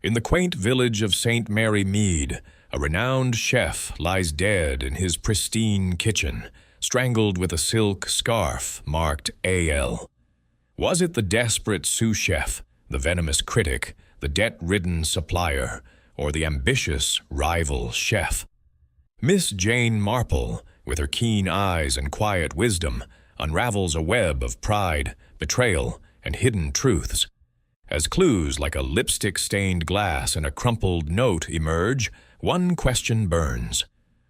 In the quaint village of St. Mary Mead, a renowned chef lies dead in his pristine kitchen, strangled with a silk scarf marked AL. Was it the desperate sous chef, the venomous critic, the debt-ridden supplier, or the ambitious rival chef? Miss Jane Marple, with her keen eyes and quiet wisdom, unravels a web of pride, betrayal, and hidden truths. As clues like a lipstick-stained glass and a crumpled note emerge, one question burns.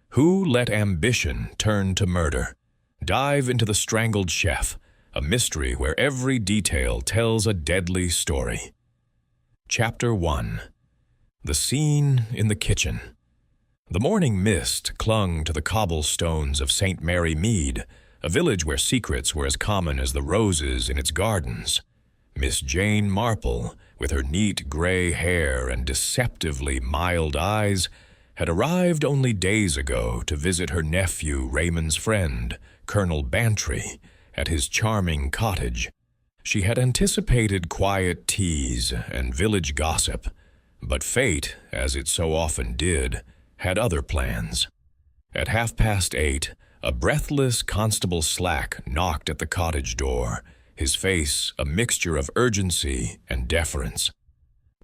Who let ambition turn to murder? Dive into The Strangled Chef, a mystery where every detail tells a deadly story. Chapter 1. The Scene in the Kitchen. The morning mist clung to the cobblestones of St. Mary Mead, a village where secrets were as common as the roses in its gardens. Miss Jane Marple, with her neat gray hair and deceptively mild eyes, had arrived only days ago to visit her nephew Raymond's friend, Colonel Bantry, at his charming cottage. She had anticipated quiet teas and village gossip, but fate, as it so often did, had other plans. At 8:30, a breathless Constable Slack knocked at the cottage door, his face a mixture of urgency and deference.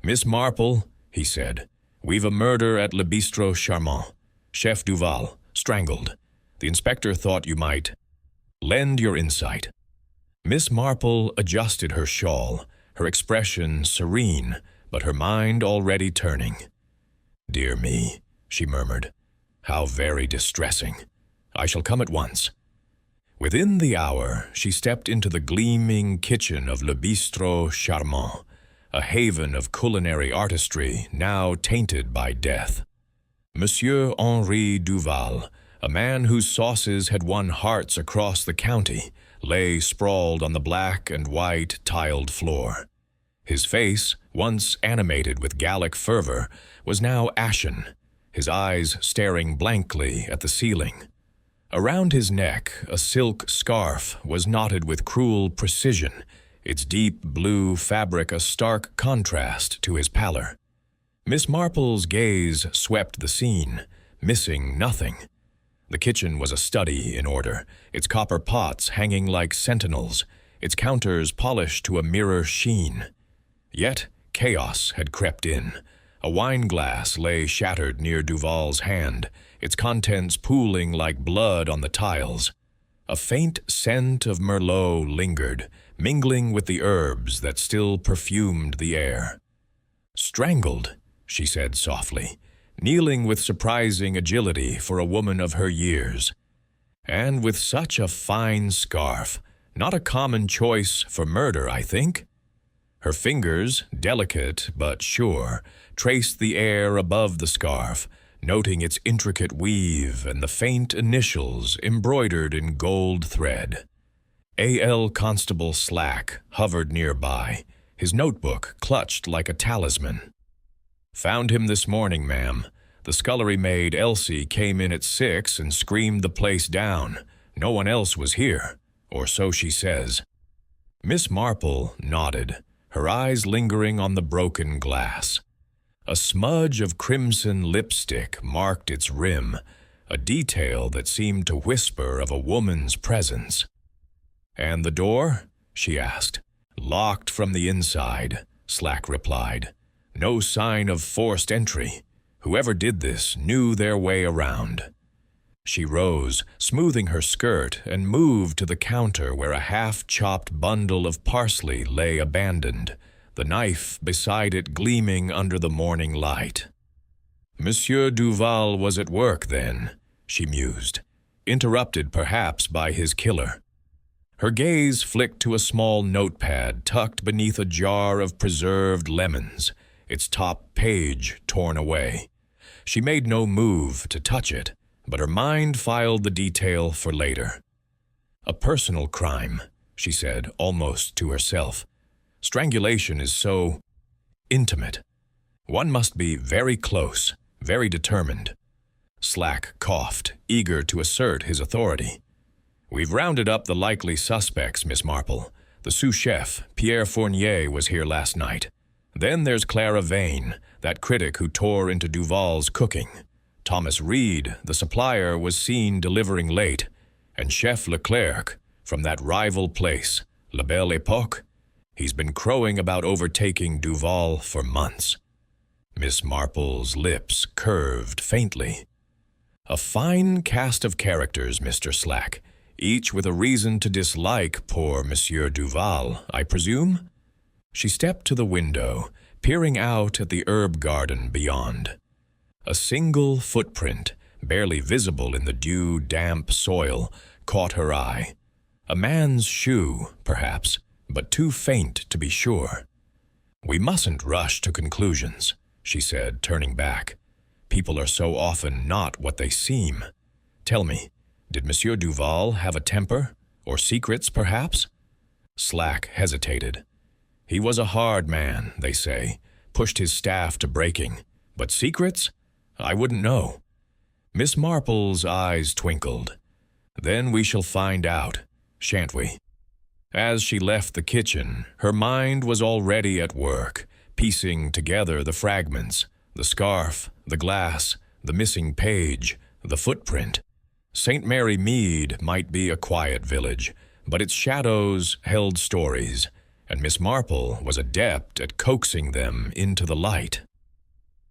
"Miss Marple," he said, "we've a murder at Le Bistrot Charmant. Chef Duval, strangled. The inspector thought you might lend your insight." Miss Marple adjusted her shawl, her expression serene, but her mind already turning. "Dear me," she murmured, "how very distressing. I shall come at once." Within the hour, she stepped into the gleaming kitchen of Le Bistrot Charmant, a haven of culinary artistry now tainted by death. Monsieur Henri Duval, a man whose sauces had won hearts across the county, lay sprawled on the black and white tiled floor. His face, once animated with Gallic fervor, was now ashen, his eyes staring blankly at the ceiling. Around his neck, a silk scarf was knotted with cruel precision, its deep blue fabric a stark contrast to his pallor. Miss Marple's gaze swept the scene, missing nothing. The kitchen was a study in order, its copper pots hanging like sentinels, its counters polished to a mirror sheen. Yet chaos had crept in. A wine-glass lay shattered near Duval's hand, its contents pooling like blood on the tiles. A faint scent of Merlot lingered, mingling with the herbs that still perfumed the air. "Strangled," she said softly, kneeling with surprising agility for a woman of her years. And with such a fine scarf, not a common choice for murder, I think. Her fingers, delicate but sure, traced the air above the scarf, noting its intricate weave and the faint initials embroidered in gold thread. A.L. Constable Slack hovered nearby, his notebook clutched like a talisman. "Found him this morning, ma'am. The scullery maid Elsie came in at 6 and screamed the place down. No one else was here, or so she says." Miss Marple nodded, her eyes lingering on the broken glass. A smudge of crimson lipstick marked its rim, a detail that seemed to whisper of a woman's presence. "And the door?" she asked. "Locked from the inside," Slack replied. "No sign of forced entry. Whoever did this knew their way around." She rose, smoothing her skirt, and moved to the counter where a half-chopped bundle of parsley lay abandoned, the knife beside it gleaming under the morning light. "Monsieur Duval was at work then," she mused, interrupted perhaps by his killer. Her gaze flicked to a small notepad tucked beneath a jar of preserved lemons, its top page torn away. She made no move to touch it, but her mind filed the detail for later. "A personal crime," she said, almost to herself. "Strangulation is so intimate. One must be very close, very determined." Slack coughed, eager to assert his authority. "We've rounded up the likely suspects, Miss Marple. The sous chef, Pierre Fournier, was here last night. Then there's Clara Vane, that critic who tore into Duval's cooking. Thomas Reed, the supplier, was seen delivering late, and Chef Leclerc, from that rival place, La Belle Époque, he's been crowing about overtaking Duval for months. Miss Marple's lips curved faintly. A fine cast of characters, Mr. Slack, each with a reason to dislike poor Monsieur Duval, I presume? She stepped to the window, peering out at the herb garden beyond. A single footprint, barely visible in the dew-damp soil, caught her eye. A man's shoe, perhaps, but too faint to be sure. "We mustn't rush to conclusions," she said, turning back. "People are so often not what they seem. Tell me, did Monsieur Duval have a temper? Or secrets, perhaps?" Slack hesitated. He was a hard man, they say, pushed his staff to breaking. But secrets? I wouldn't know. Miss Marple's eyes twinkled. "Then we shall find out, shan't we?" As she left the kitchen, her mind was already at work, piecing together the fragments, the scarf, the glass, the missing page, the footprint. St. Mary Mead might be a quiet village, but its shadows held stories, and Miss Marple was adept at coaxing them into the light.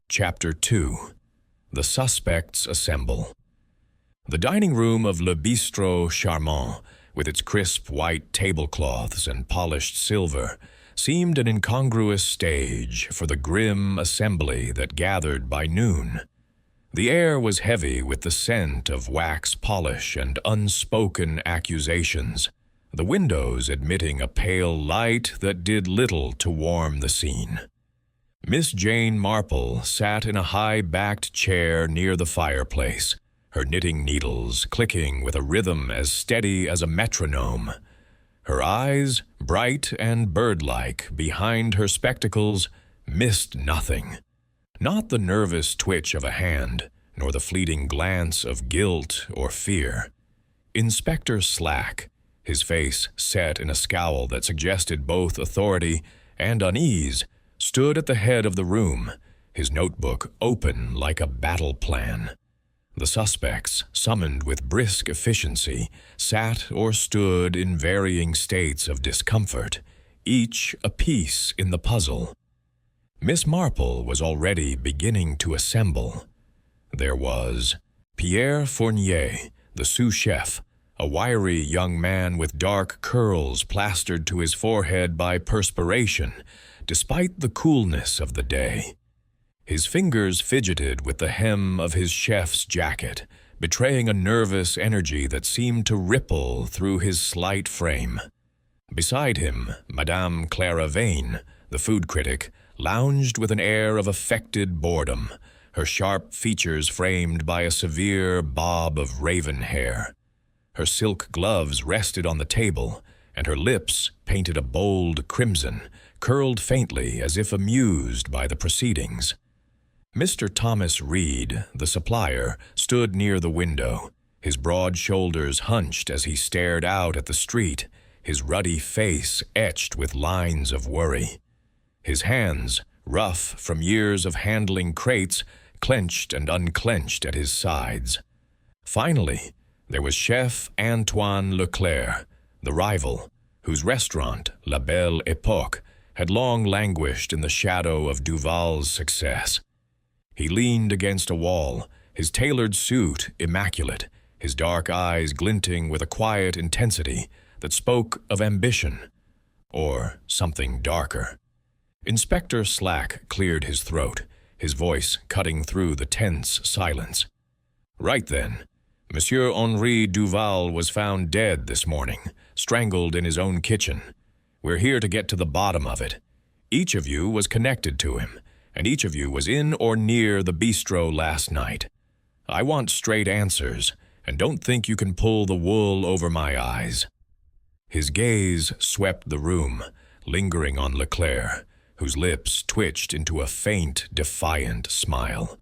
Chapter 2. The Suspects Assemble. The dining room of Le Bistrot Charmant, with its crisp white tablecloths and polished silver, seemed an incongruous stage for the grim assembly that gathered by noon. The air was heavy with the scent of wax polish and unspoken accusations, the windows admitting a pale light that did little to warm the scene. Miss Jane Marple sat in a high-backed chair near the fireplace, her knitting needles clicking with a rhythm as steady as a metronome. Her eyes, bright and bird-like behind her spectacles, missed nothing. Not the nervous twitch of a hand, nor the fleeting glance of guilt or fear. Inspector Slack, his face set in a scowl that suggested both authority and unease, stood at the head of the room, his notebook open like a battle plan. The suspects, summoned with brisk efficiency, sat or stood in varying states of discomfort, each a piece in the puzzle. Miss Marple was already beginning to assemble. There was Pierre Fournier, the sous-chef, a wiry young man with dark curls plastered to his forehead by perspiration, despite the coolness of the day. His fingers fidgeted with the hem of his chef's jacket, betraying a nervous energy that seemed to ripple through his slight frame. Beside him, Madame Clara Vane, the food critic, lounged with an air of affected boredom, her sharp features framed by a severe bob of raven hair. Her silk gloves rested on the table, and her lips, painted a bold crimson, curled faintly as if amused by the proceedings. Mr. Thomas Reed, the supplier, stood near the window, his broad shoulders hunched as he stared out at the street, his ruddy face etched with lines of worry. His hands, rough from years of handling crates, clenched and unclenched at his sides. Finally, there was Chef Antoine Leclerc, the rival, whose restaurant, La Belle Époque, had long languished in the shadow of Duval's success. He leaned against a wall, his tailored suit immaculate, his dark eyes glinting with a quiet intensity that spoke of ambition, or something darker. Inspector Slack cleared his throat, his voice cutting through the tense silence. "Right then. Monsieur Henri Duval was found dead this morning, strangled in his own kitchen. We're here to get to the bottom of it. Each of you was connected to him, and each of you was in or near the bistro last night. I want straight answers, and don't think you can pull the wool over my eyes." His gaze swept the room, lingering on Leclerc, whose lips twitched into a faint, defiant smile.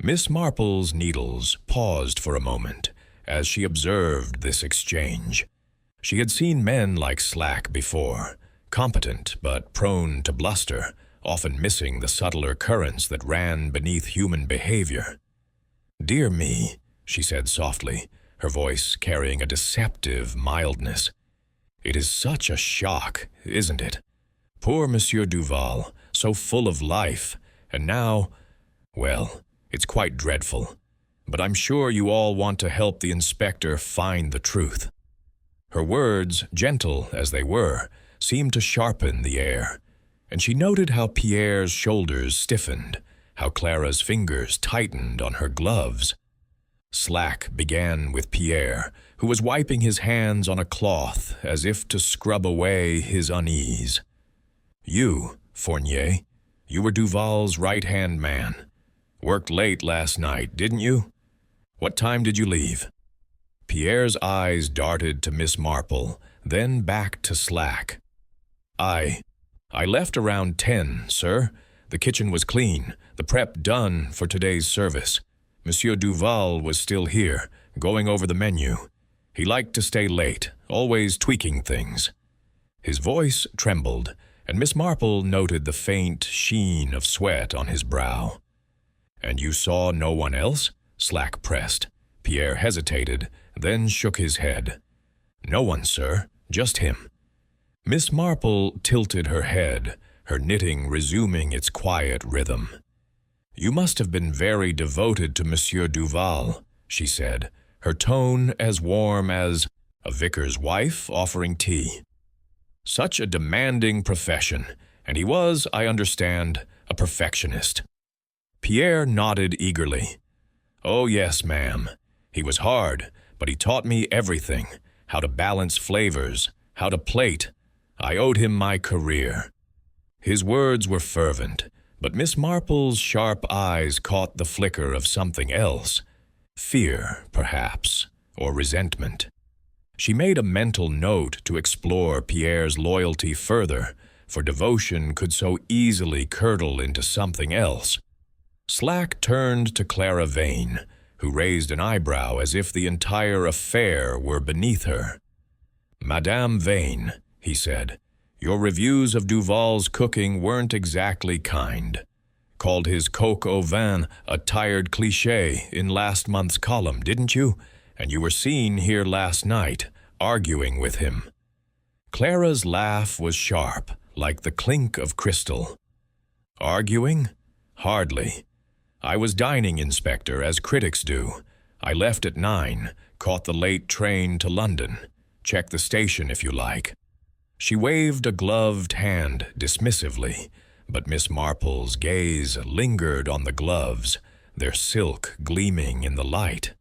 Miss Marple's needles paused for a moment as she observed this exchange. She had seen men like Slack before, competent but prone to bluster, often missing the subtler currents that ran beneath human behavior. "Dear me," she said softly, her voice carrying a deceptive mildness. "It is such a shock, isn't it? Poor Monsieur Duval, so full of life, and now, well, it's quite dreadful. But I'm sure you all want to help the inspector find the truth." Her words, gentle as they were, seemed to sharpen the air, and she noted how Pierre's shoulders stiffened, how Clara's fingers tightened on her gloves. Slack began with Pierre, who was wiping his hands on a cloth as if to scrub away his unease. "You, Fournier, you were Duval's right-hand man. Worked late last night, didn't you? What time did you leave?" Pierre's eyes darted to Miss Marple, then back to Slack. I left around 10, sir. The kitchen was clean, the prep done for today's service. Monsieur Duval was still here, going over the menu. He liked to stay late, always tweaking things." His voice trembled, and Miss Marple noted the faint sheen of sweat on his brow. "And you saw no one else?" Slack pressed. Pierre hesitated, then shook his head. "No one, sir, just him." Miss Marple tilted her head, her knitting resuming its quiet rhythm. "You must have been very devoted to Monsieur Duval," she said, her tone as warm as a vicar's wife offering tea. "Such a demanding profession, and he was, I understand, a perfectionist." Pierre nodded eagerly. "Oh yes, ma'am. He was hard, but he taught me everything, how to balance flavors, how to plate. I owed him my career." His words were fervent, but Miss Marple's sharp eyes caught the flicker of something else. Fear, perhaps, or resentment. She made a mental note to explore Pierre's loyalty further, for devotion could so easily curdle into something else. Slack turned to Clara Vane, who raised an eyebrow as if the entire affair were beneath her. "Madame Vane," he said, "your reviews of Duval's cooking weren't exactly kind. Called his coq au vin a tired cliché in last month's column, didn't you? And you were seen here last night, arguing with him." Clara's laugh was sharp, like the clink of crystal. "Arguing? Hardly. I was dining, Inspector, as critics do. I left at 9, caught the late train to London. Check the station if you like." She waved a gloved hand dismissively, but Miss Marple's gaze lingered on the gloves, their silk gleaming in the light.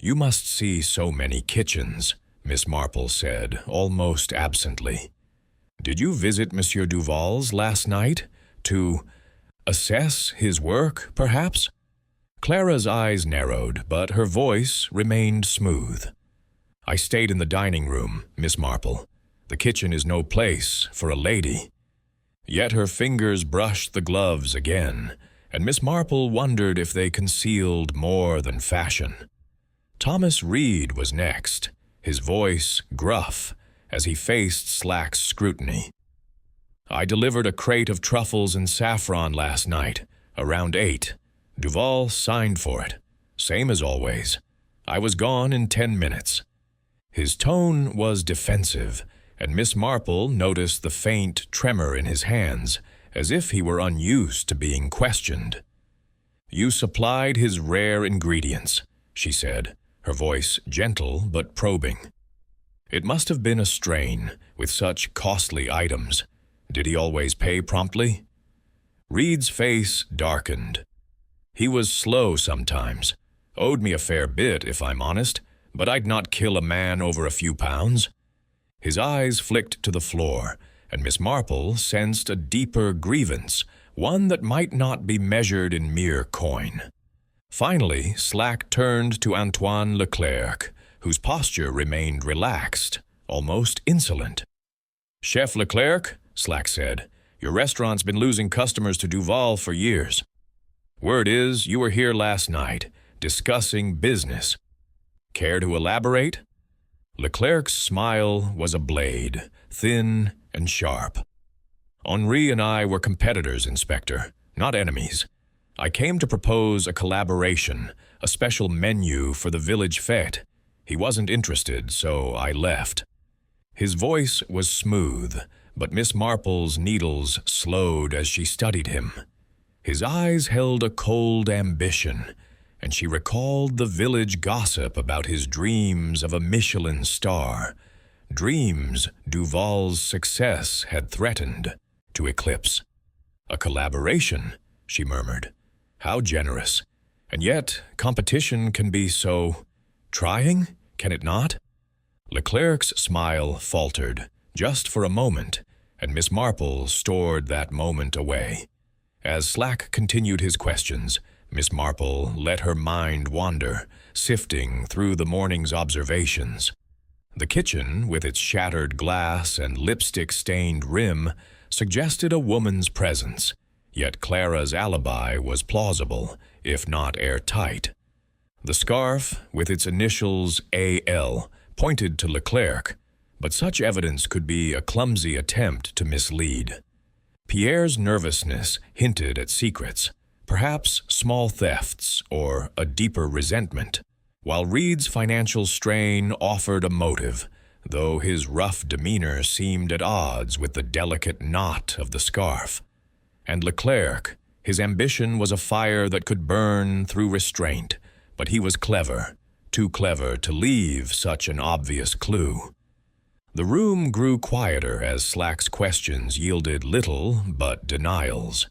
"You must see so many kitchens," Miss Marple said, almost absently. "Did you visit Monsieur Duval's last night? To assess his work, perhaps?" Clara's eyes narrowed, but her voice remained smooth. "I stayed in the dining room, Miss Marple. The kitchen is no place for a lady." Yet her fingers brushed the gloves again, and Miss Marple wondered if they concealed more than fashion. Thomas Reed was next, his voice gruff as he faced Slack's scrutiny. "I delivered a crate of truffles and saffron last night, around 8. Duval signed for it, same as always. I was gone in 10 minutes. His tone was defensive, and Miss Marple noticed the faint tremor in his hands, as if he were unused to being questioned. "You supplied his rare ingredients," she said, her voice gentle but probing. "It must have been a strain, with such costly items. Did he always pay promptly?" Reed's face darkened. "He was slow sometimes. Owed me a fair bit, if I'm honest, but I'd not kill a man over a few pounds." His eyes flicked to the floor, and Miss Marple sensed a deeper grievance, one that might not be measured in mere coin. Finally, Slack turned to Antoine Leclerc, whose posture remained relaxed, almost insolent. "Chef Leclerc," Slack said, "your restaurant's been losing customers to Duval for years. Word is you were here last night, discussing business. Care to elaborate?" Leclerc's smile was a blade, thin and sharp. Henri and I were competitors, Inspector, not enemies. I came to propose a collaboration, a special menu for the village fete. He wasn't interested, so I left. His voice was smooth, but Miss Marple's needles slowed as she studied him. His eyes held a cold ambition, and she recalled the village gossip about his dreams of a Michelin star, dreams Duval's success had threatened to eclipse. "A collaboration," she murmured. "How generous. And yet, competition can be so trying, can it not?" Leclerc's smile faltered, just for a moment, and Miss Marple stored that moment away. As Slack continued his questions, Miss Marple let her mind wander, sifting through the morning's observations. The kitchen, with its shattered glass and lipstick-stained rim, suggested a woman's presence, yet Clara's alibi was plausible, if not airtight. The scarf, with its initials A.L., pointed to Leclerc, but such evidence could be a clumsy attempt to mislead. Pierre's nervousness hinted at secrets, perhaps small thefts or a deeper resentment, while Reed's financial strain offered a motive, though his rough demeanor seemed at odds with the delicate knot of the scarf. And Leclerc, his ambition was a fire that could burn through restraint, but he was clever, too clever to leave such an obvious clue. The room grew quieter as Slack's questions yielded little but denials.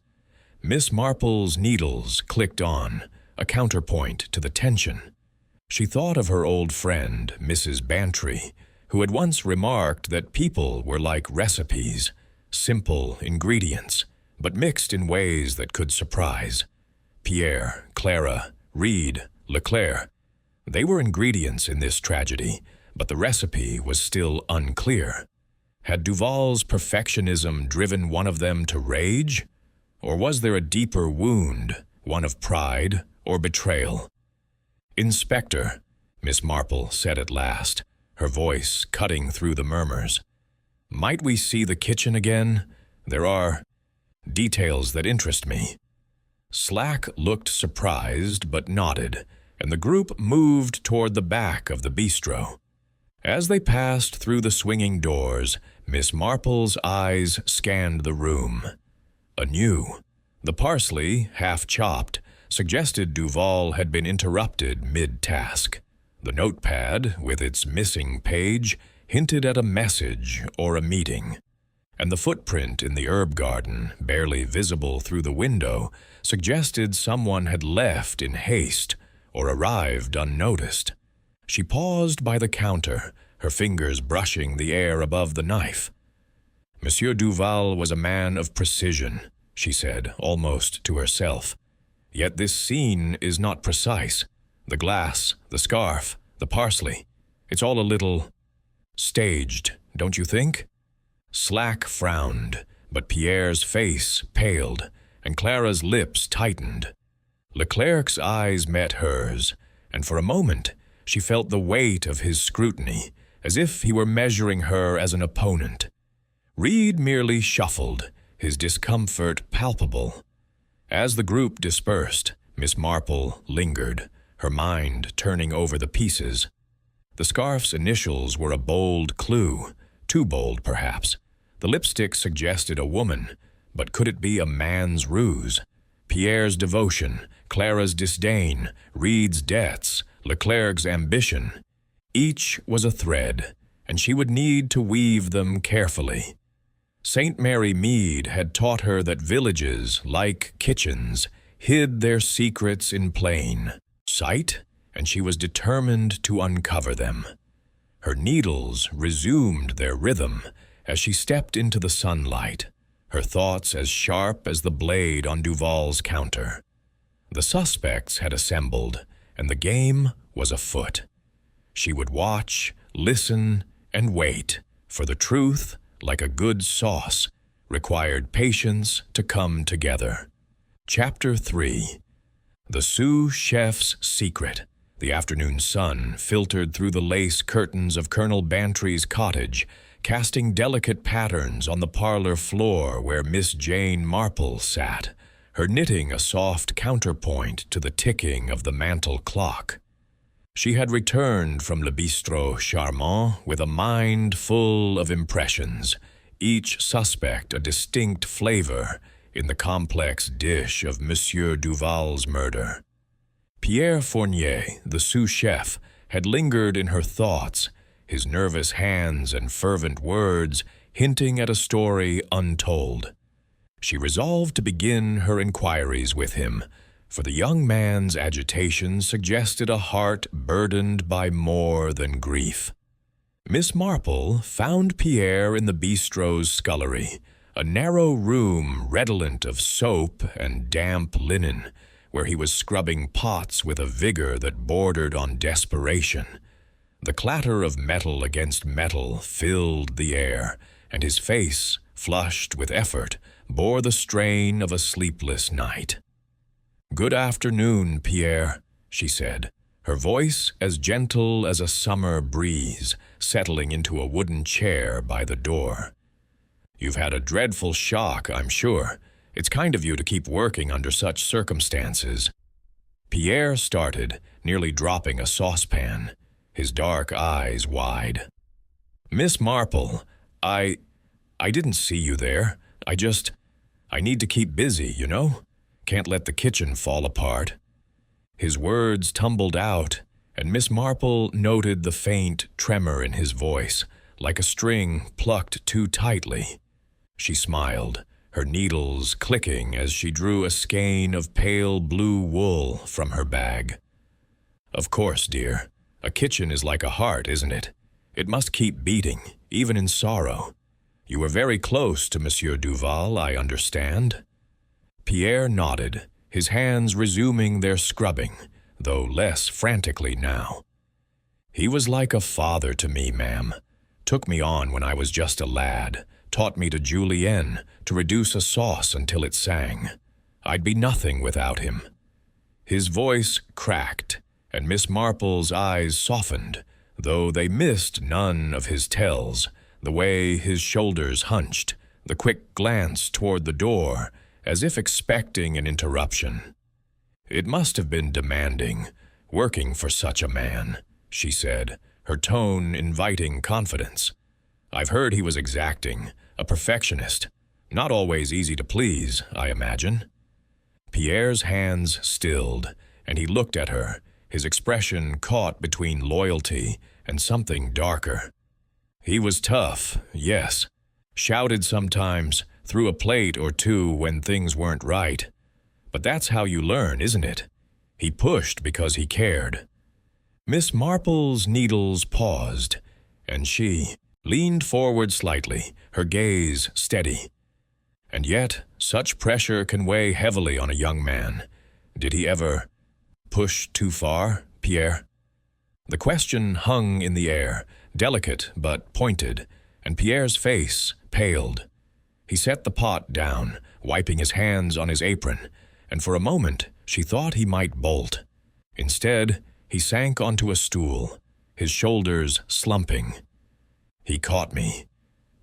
Miss Marple's needles clicked on, a counterpoint to the tension. She thought of her old friend, Mrs. Bantry, who had once remarked that people were like recipes, simple ingredients, but mixed in ways that could surprise. Pierre, Clara, Reed, Leclerc, they were ingredients in this tragedy, but the recipe was still unclear. Had Duval's perfectionism driven one of them to rage? Or was there a deeper wound, one of pride or betrayal? "Inspector," Miss Marple said at last, her voice cutting through the murmurs. "Might we see the kitchen again? There are details that interest me." Slack looked surprised but nodded, and the group moved toward the back of the bistro. As they passed through the swinging doors, Miss Marple's eyes scanned the room. Anew, the parsley, half chopped, suggested Duval had been interrupted mid-task. The notepad, with its missing page, hinted at a message or a meeting. And the footprint in the herb garden, barely visible through the window, suggested someone had left in haste or arrived unnoticed. She paused by the counter, her fingers brushing the air above the knife. "Monsieur Duval was a man of precision," she said, almost to herself. "Yet this scene is not precise. The glass, the scarf, the parsley, it's all a little staged, don't you think?" Slack frowned, but Pierre's face paled, and Clara's lips tightened. Leclerc's eyes met hers, and for a moment she felt the weight of his scrutiny, as if he were measuring her as an opponent. Reed merely shuffled, his discomfort palpable. As the group dispersed, Miss Marple lingered, her mind turning over the pieces. The scarf's initials were a bold clue, too bold perhaps. The lipstick suggested a woman, but could it be a man's ruse? Pierre's devotion, Clara's disdain, Reed's debts, Leclerc's ambition. Each was a thread, and she would need to weave them carefully. St. Mary Mead had taught her that villages, like kitchens, hid their secrets in plain sight, and she was determined to uncover them. Her needles resumed their rhythm as she stepped into the sunlight, her thoughts as sharp as the blade on Duval's counter. The suspects had assembled, and the game was afoot. She would watch, listen, and wait, for the truth, like a good sauce, required patience to come together. Chapter 3. The sous chef's secret. The afternoon sun filtered through the lace curtains of Colonel Bantry's cottage, casting delicate patterns on the parlor floor where Miss Jane Marple sat, her knitting a soft counterpoint to the ticking of the mantel clock. She had returned from Le Bistrot Charmant with a mind full of impressions, each suspect a distinct flavor in the complex dish of Monsieur Duval's murder. Pierre Fournier, the sous chef, had lingered in her thoughts, his nervous hands and fervent words hinting at a story untold. She resolved to begin her inquiries with him, for the young man's agitation suggested a heart burdened by more than grief. Miss Marple found Pierre in the bistrot's scullery, a narrow room redolent of soap and damp linen, where he was scrubbing pots with a vigor that bordered on desperation. The clatter of metal against metal filled the air, and his face, flushed with effort, bore the strain of a sleepless night. "Good afternoon, Pierre," she said, her voice as gentle as a summer breeze, settling into a wooden chair by the door. "You've had a dreadful shock, I'm sure. It's kind of you to keep working under such circumstances." Pierre started, nearly dropping a saucepan, his dark eyes wide. "Miss Marple, I didn't see you there. I need to keep busy, you know? Can't let the kitchen fall apart." His words tumbled out, and Miss Marple noted the faint tremor in his voice, like a string plucked too tightly. She smiled, her needles clicking as she drew a skein of pale blue wool from her bag. "Of course, dear. A kitchen is like a heart, isn't it? It must keep beating, even in sorrow. You were very close to Monsieur Duval, I understand." Pierre nodded, his hands resuming their scrubbing, though less frantically now. "He was like a father to me, ma'am. Took me on when I was just a lad, taught me to julienne, to reduce a sauce until it sang. I'd be nothing without him." His voice cracked, and Miss Marple's eyes softened, though they missed none of his tells, the way his shoulders hunched, the quick glance toward the door, as if expecting an interruption. "It must have been demanding, working for such a man," she said, her tone inviting confidence. "I've heard he was exacting, a perfectionist. Not always easy to please, I imagine." Pierre's hands stilled, and he looked at her, his expression caught between loyalty and something darker. "He was tough, yes. Shouted sometimes, threw a plate or two when things weren't right. But that's how you learn, isn't it? He pushed because he cared." Miss Marple's needles paused, and she leaned forward slightly, her gaze steady. "And yet, such pressure can weigh heavily on a young man. Did he ever push too far, Pierre?" The question hung in the air, delicate but pointed, and Pierre's face paled. He set the pot down, wiping his hands on his apron, and for a moment she thought he might bolt. Instead, he sank onto a stool, his shoulders slumping. "He caught me.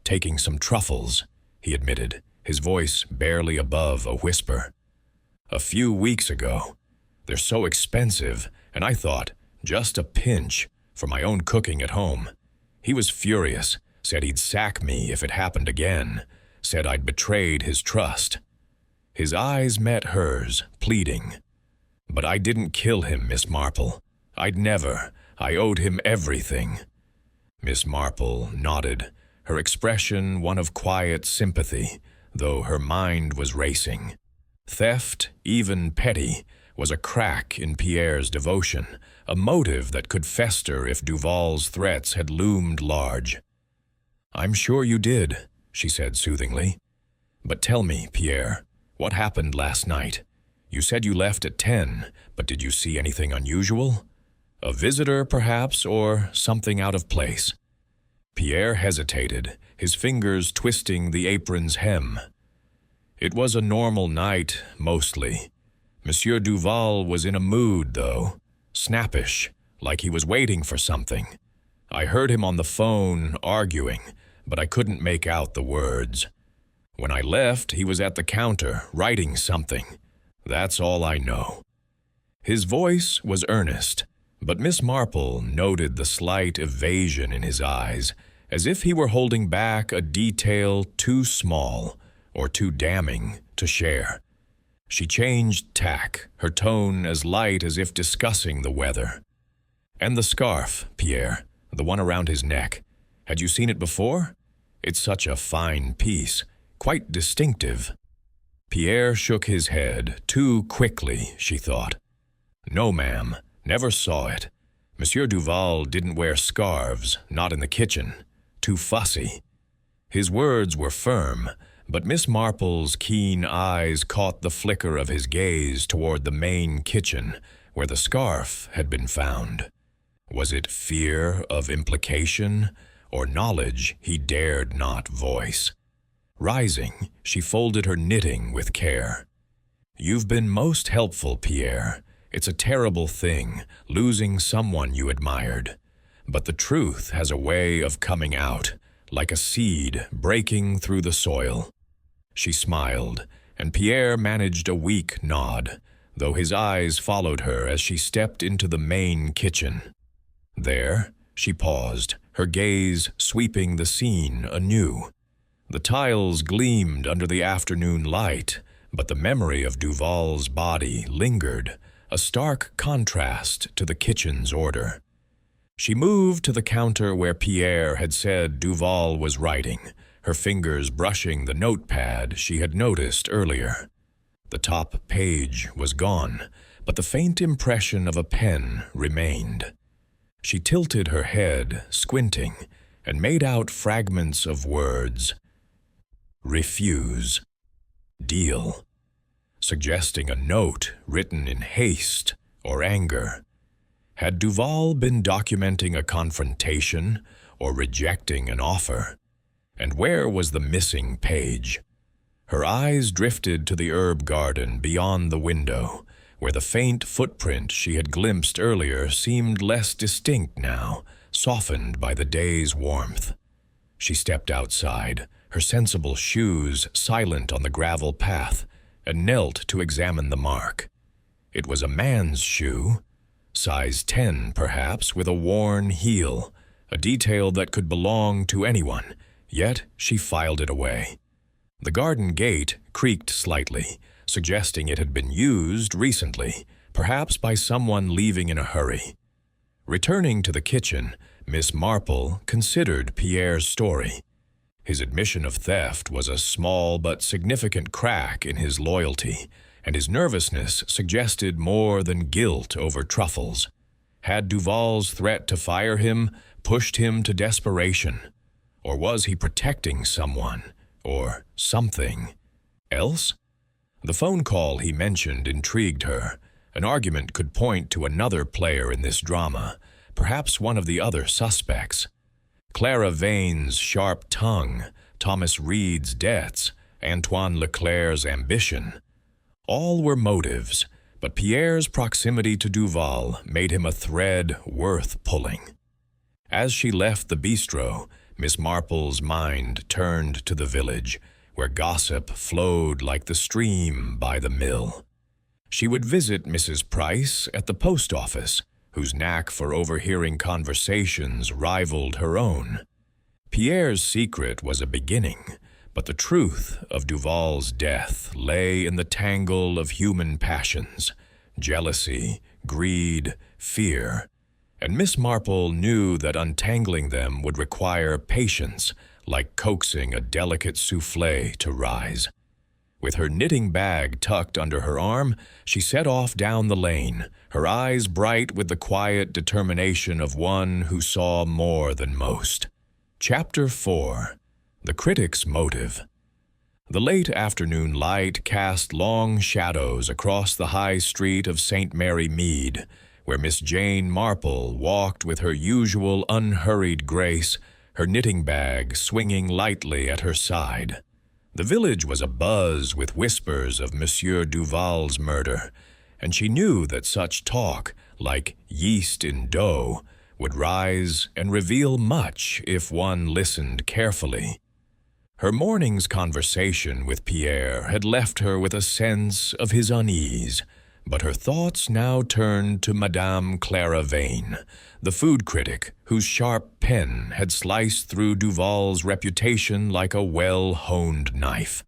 Taking some truffles," he admitted, his voice barely above a whisper. "A few weeks ago. They're so expensive, and I thought, just a pinch, for my own cooking at home. He was furious, said he'd sack me if it happened again, said I'd betrayed his trust." His eyes met hers, pleading. "But I didn't kill him, Miss Marple. I'd never. I owed him everything." Miss Marple nodded, her expression one of quiet sympathy, though her mind was racing. Theft, even petty, was a crack in Pierre's devotion, a motive that could fester if Duval's threats had loomed large. "I'm sure you did," she said soothingly. "But tell me, Pierre, what happened last night? You said you left at 10, but did you see anything unusual? A visitor, perhaps, or something out of place?" Pierre hesitated, his fingers twisting the apron's hem. "It was a normal night, mostly. Monsieur Duval was in a mood, though, snappish, like he was waiting for something. I heard him on the phone, arguing, but I couldn't make out the words. When I left, he was at the counter, writing something. That's all I know. His voice was earnest, but Miss Marple noted the slight evasion in his eyes, as if he were holding back a detail too small or too damning to share. She changed tack, her tone as light as if discussing the weather. "And the scarf, Pierre, the one around his neck. Had you seen it before? It's such a fine piece, quite distinctive." Pierre shook his head, too quickly, she thought. "No, ma'am, never saw it. Monsieur Duval didn't wear scarves, not in the kitchen. Too fussy." His words were firm, but Miss Marple's keen eyes caught the flicker of his gaze toward the main kitchen, where the scarf had been found. Was it fear of implication, or knowledge he dared not voice? Rising, she folded her knitting with care. "You've been most helpful, Pierre. It's a terrible thing, losing someone you admired. But the truth has a way of coming out, like a seed breaking through the soil." She smiled, and Pierre managed a weak nod, though his eyes followed her as she stepped into the main kitchen. There, she paused, her gaze sweeping the scene anew. The tiles gleamed under the afternoon light, but the memory of Duval's body lingered, a stark contrast to the kitchen's order. She moved to the counter where Pierre had said Duval was writing, her fingers brushing the notepad she had noticed earlier. The top page was gone, but the faint impression of a pen remained. She tilted her head, squinting, and made out fragments of words. "Refuse. Deal," suggesting a note written in haste or anger. Had Duval been documenting a confrontation or rejecting an offer? And where was the missing page? Her eyes drifted to the herb garden beyond the window, where the faint footprint she had glimpsed earlier seemed less distinct now, softened by the day's warmth. She stepped outside, her sensible shoes silent on the gravel path, and knelt to examine the mark. It was a man's shoe, size 10 perhaps, with a worn heel, a detail that could belong to anyone, yet she filed it away. The garden gate creaked slightly, suggesting it had been used recently, perhaps by someone leaving in a hurry. Returning to the kitchen, Miss Marple considered Pierre's story. His admission of theft was a small but significant crack in his loyalty, and his nervousness suggested more than guilt over truffles. Had Duval's threat to fire him pushed him to desperation? Or was he protecting someone, or something else? The phone call he mentioned intrigued her. An argument could point to another player in this drama, perhaps one of the other suspects. Clara Vane's sharp tongue, Thomas Reed's debts, Antoine Leclerc's ambition. All were motives, but Pierre's proximity to Duval made him a thread worth pulling. As she left the bistro, Miss Marple's mind turned to the village, where gossip flowed like the stream by the mill. She would visit Mrs. Price at the post office, whose knack for overhearing conversations rivaled her own. Pierre's secret was a beginning, but the truth of Duval's death lay in the tangle of human passions, jealousy, greed, fear, and Miss Marple knew that untangling them would require patience, like coaxing a delicate soufflé to rise. With her knitting bag tucked under her arm, she set off down the lane, her eyes bright with the quiet determination of one who saw more than most. Chapter 4. The Critic's Motive. The late afternoon light cast long shadows across the high street of St. Mary Mead, where Miss Jane Marple walked with her usual unhurried grace, her knitting bag swinging lightly at her side. The village was abuzz with whispers of Monsieur Duval's murder, and she knew that such talk, like yeast in dough, would rise and reveal much if one listened carefully. Her morning's conversation with Pierre had left her with a sense of his unease, but her thoughts now turned to Madame Clara Vane, the food critic whose sharp pen had sliced through Duval's reputation like a well-honed knife.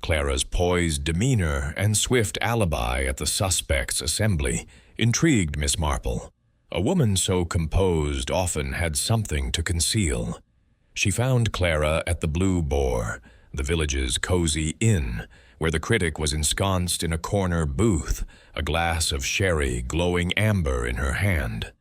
Clara's poised demeanor and swift alibi at the suspect's assembly intrigued Miss Marple. A woman so composed often had something to conceal. She found Clara at the Blue Boar, the village's cozy inn, where the critic was ensconced in a corner booth, a glass of sherry glowing amber in her hand.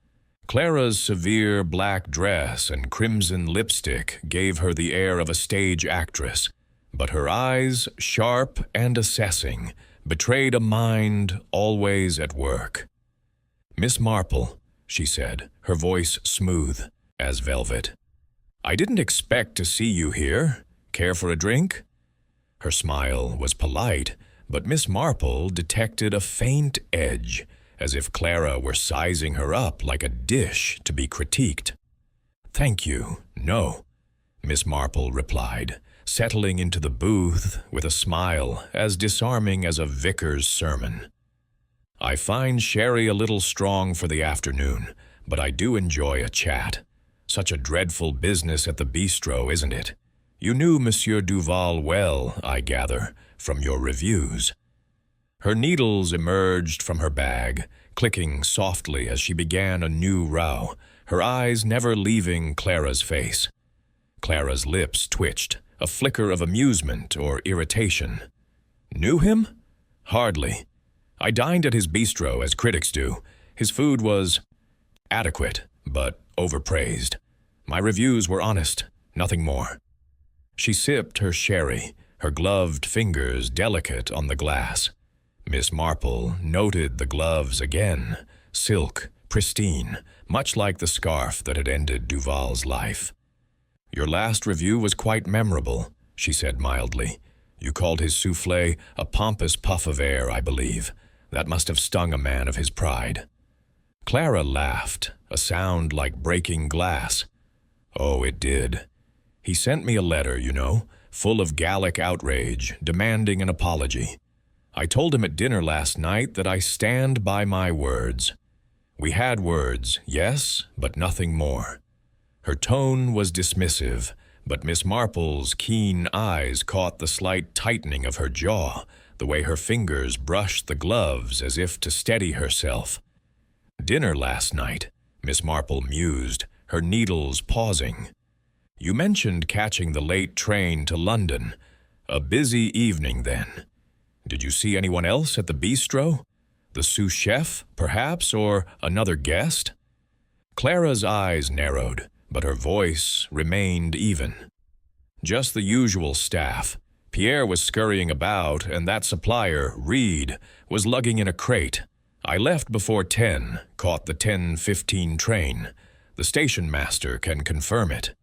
Clara's severe black dress and crimson lipstick gave her the air of a stage actress, but her eyes, sharp and assessing, betrayed a mind always at work. "Miss Marple," she said, her voice smooth as velvet. "I didn't expect to see you here. Care for a drink?" Her smile was polite, but Miss Marple detected a faint edge, as if Clara were sizing her up like a dish to be critiqued. "Thank you, no," Miss Marple replied, settling into the booth with a smile as disarming as a vicar's sermon. "I find sherry a little strong for the afternoon, but I do enjoy a chat. Such a dreadful business at the bistro, isn't it? You knew Monsieur Duval well, I gather, from your reviews." Her needles emerged from her bag, clicking softly as she began a new row, her eyes never leaving Clara's face. Clara's lips twitched, a flicker of amusement or irritation. "Knew him? Hardly. I dined at his bistro, as critics do. His food was adequate, but overpraised. My reviews were honest, nothing more." She sipped her sherry, her gloved fingers delicate on the glass. Miss Marple noted the gloves again, silk, pristine, much like the scarf that had ended Duval's life. "Your last review was quite memorable," she said mildly. "You called his soufflé a pompous puff of air, I believe. That must have stung a man of his pride." Clara laughed, a sound like breaking glass. "Oh, it did. He sent me a letter, you know, full of Gallic outrage, demanding an apology. I told him at dinner last night that I stand by my words. We had words, yes, but nothing more." Her tone was dismissive, but Miss Marple's keen eyes caught the slight tightening of her jaw, the way her fingers brushed the gloves as if to steady herself. "Dinner last night," Miss Marple mused, her needles pausing. "You mentioned catching the late train to London. A busy evening, then. Did you see anyone else at the bistro? The sous chef, perhaps, or another guest?" Clara's eyes narrowed, but her voice remained even. "Just the usual staff. Pierre was scurrying about, and that supplier, Reed, was lugging in a crate. I left before 10, caught the 10:15 train. The station master can confirm it."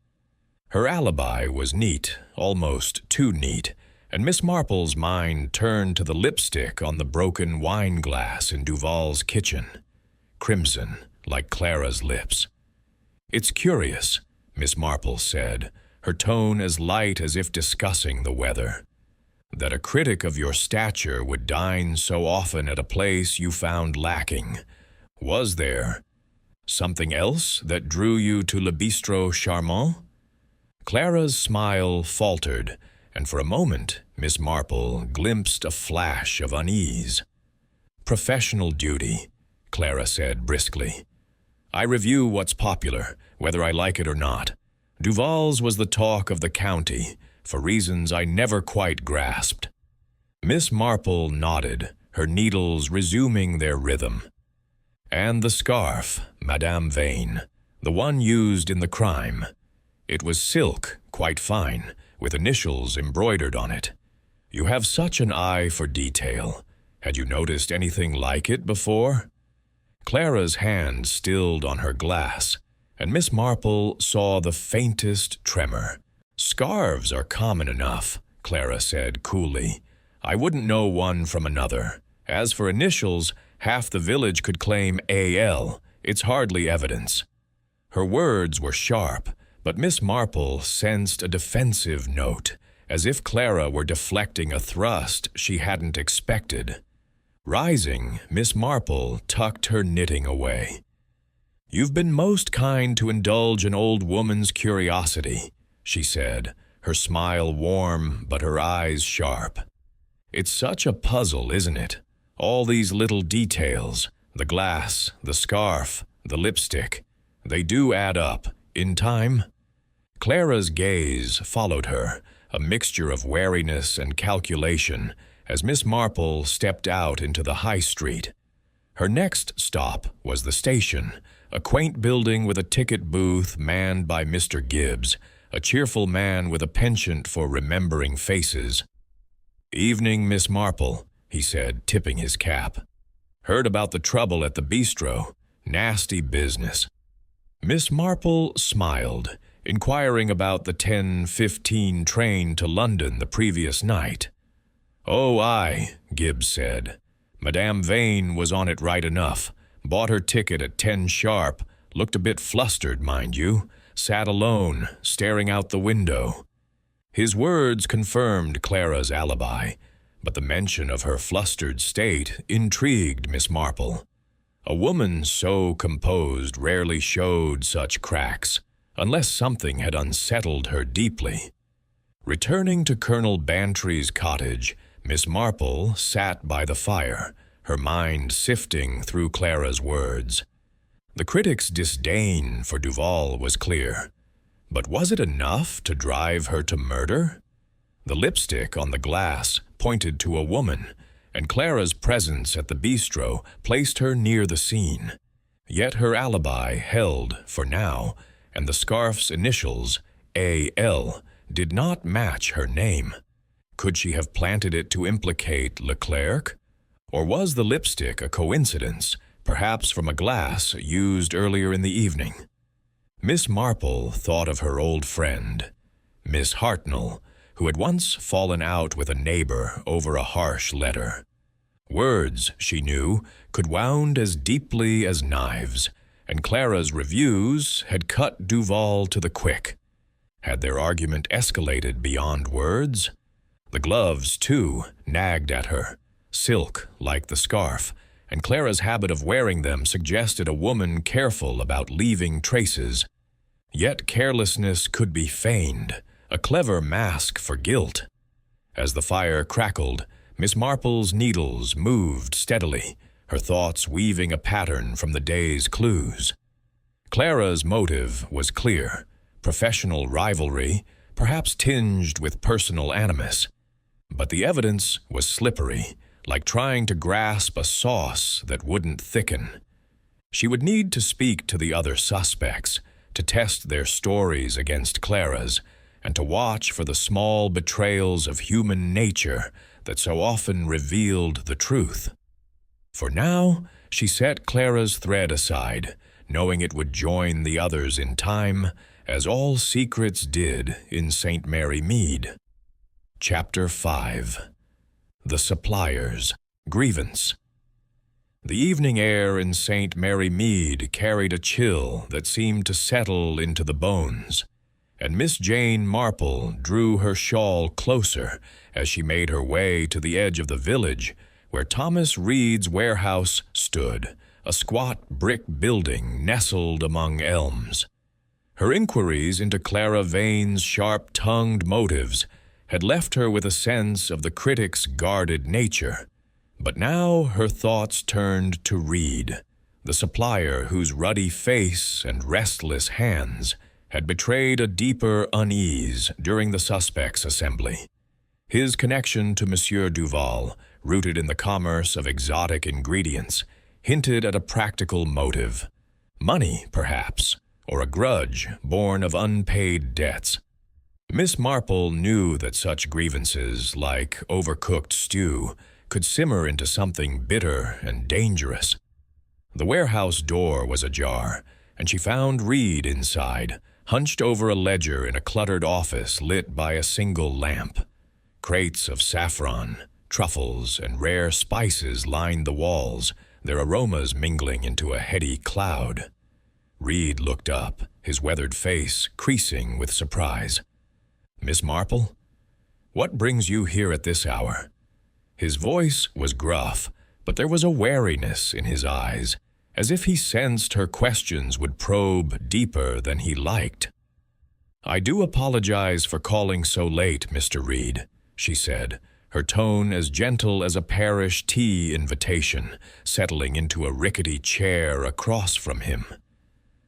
Her alibi was neat, almost too neat, and Miss Marple's mind turned to the lipstick on the broken wine glass in Duval's kitchen, crimson like Clara's lips. "It's curious," Miss Marple said, her tone as light as if discussing the weather, "that a critic of your stature would dine so often at a place you found lacking. Was there something else that drew you to Le Bistrot Charmant?" Clara's smile faltered, and for a moment Miss Marple glimpsed a flash of unease. "Professional duty," Clara said briskly. "I review what's popular, whether I like it or not. Duval's was the talk of the county, for reasons I never quite grasped." Miss Marple nodded, her needles resuming their rhythm. "And the scarf, Madame Vane, the one used in the crime. It was silk, quite fine, with initials embroidered on it. You have such an eye for detail. Had you noticed anything like it before?" Clara's hand stilled on her glass, and Miss Marple saw the faintest tremor. "Scarves are common enough," Clara said coolly. "I wouldn't know one from another. As for initials, half the village could claim A.L. It's hardly evidence." Her words were sharp, but Miss Marple sensed a defensive note, as if Clara were deflecting a thrust she hadn't expected. Rising, Miss Marple tucked her knitting away. "You've been most kind to indulge an old woman's curiosity," she said, her smile warm but her eyes sharp. "It's such a puzzle, isn't it? All these little details, the glass, the scarf, the lipstick, they do add up, in time." Clara's gaze followed her, a mixture of wariness and calculation, as Miss Marple stepped out into the high street. Her next stop was the station, a quaint building with a ticket booth manned by Mr. Gibbs, a cheerful man with a penchant for remembering faces. "Evening, Miss Marple," he said, tipping his cap. "Heard about the trouble at the bistro. Nasty business." Miss Marple smiled, inquiring about the 10:15 train to London the previous night. "Oh, aye," Gibbs said. "Madame Vane was on it right enough. Bought her ticket at 10 sharp. Looked a bit flustered, mind you. Sat alone, staring out the window." His words confirmed Clara's alibi, but the mention of her flustered state intrigued Miss Marple. A woman so composed rarely showed such cracks, unless something had unsettled her deeply. Returning to Colonel Bantry's cottage, Miss Marple sat by the fire, her mind sifting through Clara's words. The critic's disdain for Duval was clear, but was it enough to drive her to murder? The lipstick on the glass pointed to a woman, and Clara's presence at the bistro placed her near the scene. Yet her alibi held for now, and the scarf's initials, A.L., did not match her name. Could she have planted it to implicate Leclerc? Or was the lipstick a coincidence, perhaps from a glass used earlier in the evening? Miss Marple thought of her old friend, Miss Hartnell, who had once fallen out with a neighbor over a harsh letter. Words, she knew, could wound as deeply as knives, and Clara's reviews had cut Duval to the quick. Had their argument escalated beyond words? The gloves, too, nagged at her, silk like the scarf, and Clara's habit of wearing them suggested a woman careful about leaving traces. Yet carelessness could be feigned, a clever mask for guilt. As the fire crackled, Miss Marple's needles moved steadily, her thoughts weaving a pattern from the day's clues. Clara's motive was clear, professional rivalry, perhaps tinged with personal animus. But the evidence was slippery, like trying to grasp a sauce that wouldn't thicken. She would need to speak to the other suspects, to test their stories against Clara's, and to watch for the small betrayals of human nature that so often revealed the truth. For now, she set Clara's thread aside, knowing it would join the others in time, as all secrets did in St. Mary Mead. Chapter 5. The Supplier's Grievance. The evening air in St. Mary Mead carried a chill that seemed to settle into the bones, and Miss Jane Marple drew her shawl closer as she made her way to the edge of the village where Thomas Reed's warehouse stood, a squat brick building nestled among elms. Her inquiries into Clara Vane's sharp-tongued motives had left her with a sense of the critic's guarded nature, but now her thoughts turned to Reed, the supplier whose ruddy face and restless hands had betrayed a deeper unease during the suspects' assembly. His connection to Monsieur Duval, rooted in the commerce of exotic ingredients, hinted at a practical motive. Money, perhaps, or a grudge born of unpaid debts. Miss Marple knew that such grievances, like overcooked stew, could simmer into something bitter and dangerous. The warehouse door was ajar, and she found Reed inside, hunched over a ledger in a cluttered office lit by a single lamp. Crates of saffron, truffles, and rare spices lined the walls, their aromas mingling into a heady cloud. Reed looked up, his weathered face creasing with surprise. "Miss Marple? What brings you here at this hour?" His voice was gruff, but there was a wariness in his eyes, as if he sensed her questions would probe deeper than he liked. "I do apologize for calling so late, Mr. Reed," she said, her tone as gentle as a parish tea invitation, settling into a rickety chair across from him.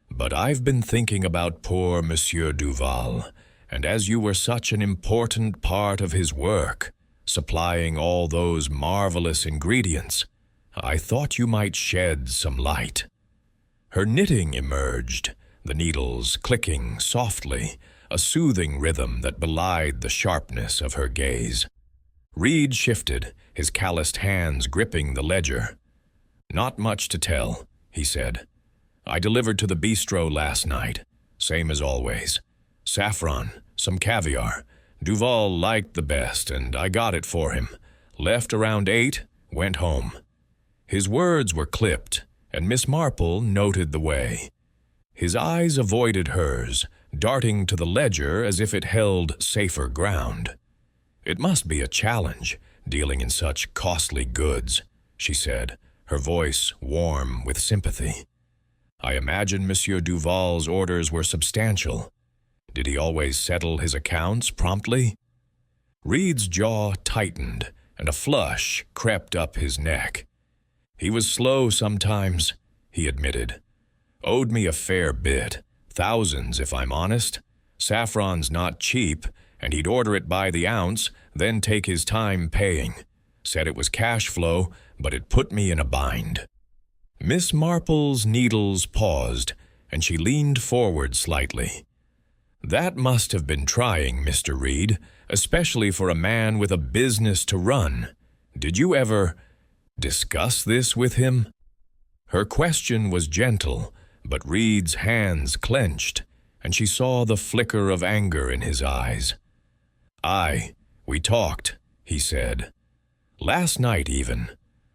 "But I've been thinking about poor Monsieur Duval, and as you were such an important part of his work, supplying all those marvelous ingredients, I thought you might shed some light." Her knitting emerged, the needles clicking softly, a soothing rhythm that belied the sharpness of her gaze. Reed shifted, his calloused hands gripping the ledger. "Not much to tell," he said. "I delivered to the bistro last night, same as always. Saffron, some caviar. Duval liked the best, and I got it for him. Left around 8, went home." His words were clipped, and Miss Marple noted the way. His eyes avoided hers, darting to the ledger as if it held safer ground. "It must be a challenge, dealing in such costly goods," she said, her voice warm with sympathy. "I imagine Monsieur Duval's orders were substantial. Did he always settle his accounts promptly?" Reed's jaw tightened, and a flush crept up his neck. "He was slow sometimes," he admitted. "Owed me a fair bit, thousands if I'm honest. Saffron's not cheap, and he'd order it by the ounce, then take his time paying. Said it was cash flow, but it put me in a bind." Miss Marple's needles paused, and she leaned forward slightly. "That must have been trying, Mr. Reed, especially for a man with a business to run. Did you ever discuss this with him?" Her question was gentle, but Reed's hands clenched, and she saw the flicker of anger in his eyes. "Aye, we talked," he said. "Last night even.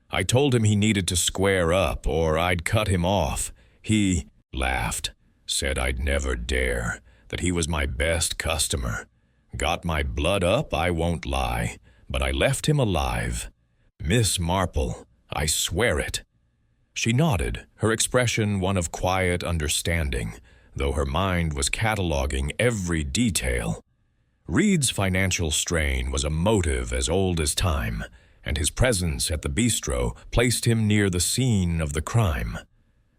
I told him he needed to square up or I'd cut him off. He laughed, said I'd never dare, that he was my best customer. Got my blood up, I won't lie, but I left him alive. Miss Marple, I swear it." She nodded, her expression one of quiet understanding, though her mind was cataloging every detail. Reed's financial strain was a motive as old as time, and his presence at the bistro placed him near the scene of the crime.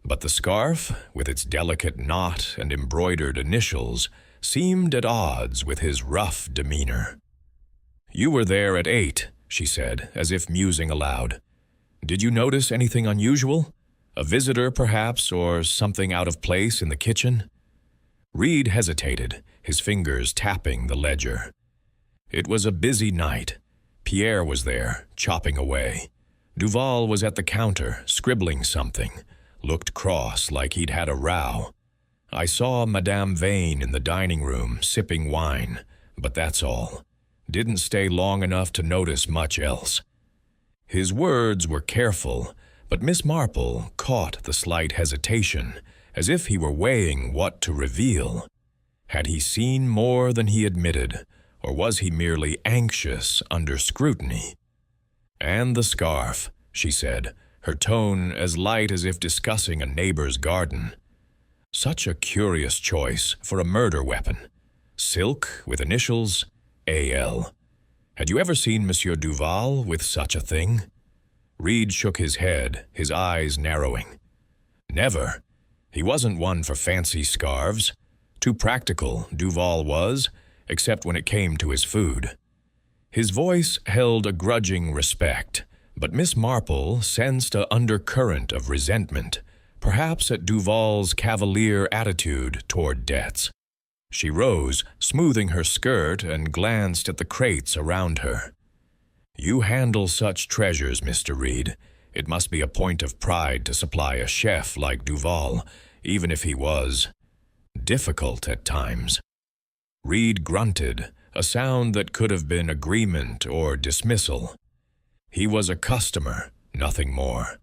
But the scarf, with its delicate knot and embroidered initials, seemed at odds with his rough demeanor. "You were there at 8, she said, as if musing aloud. "Did you notice anything unusual? A visitor, perhaps, or something out of place in the kitchen?" Reed hesitated, his fingers tapping the ledger. It was a busy night. Pierre was there, chopping away. Duval was at the counter, scribbling something. Looked cross, like he'd had a row. I saw Madame Vane in the dining room, sipping wine, but that's all. Didn't stay long enough to notice much else. His words were careful, but Miss Marple caught the slight hesitation, as if he were weighing what to reveal. Had he seen more than he admitted, or was he merely anxious under scrutiny? "And the scarf," she said, her tone as light as if discussing a neighbor's garden. "Such a curious choice for a murder weapon. Silk with initials A.L. Had you ever seen Monsieur Duval with such a thing?" Reed shook his head, his eyes narrowing. "Never. He wasn't one for fancy scarves. Too practical, Duval was, except when it came to his food." His voice held a grudging respect, but Miss Marple sensed an undercurrent of resentment, perhaps at Duval's cavalier attitude toward debts. She rose, smoothing her skirt, and glanced at the crates around her. "You handle such treasures, Mr. Reed. It must be a point of pride to supply a chef like Duval, even if he was difficult at times." Reed grunted, a sound that could have been agreement or dismissal. "He was a customer, nothing more.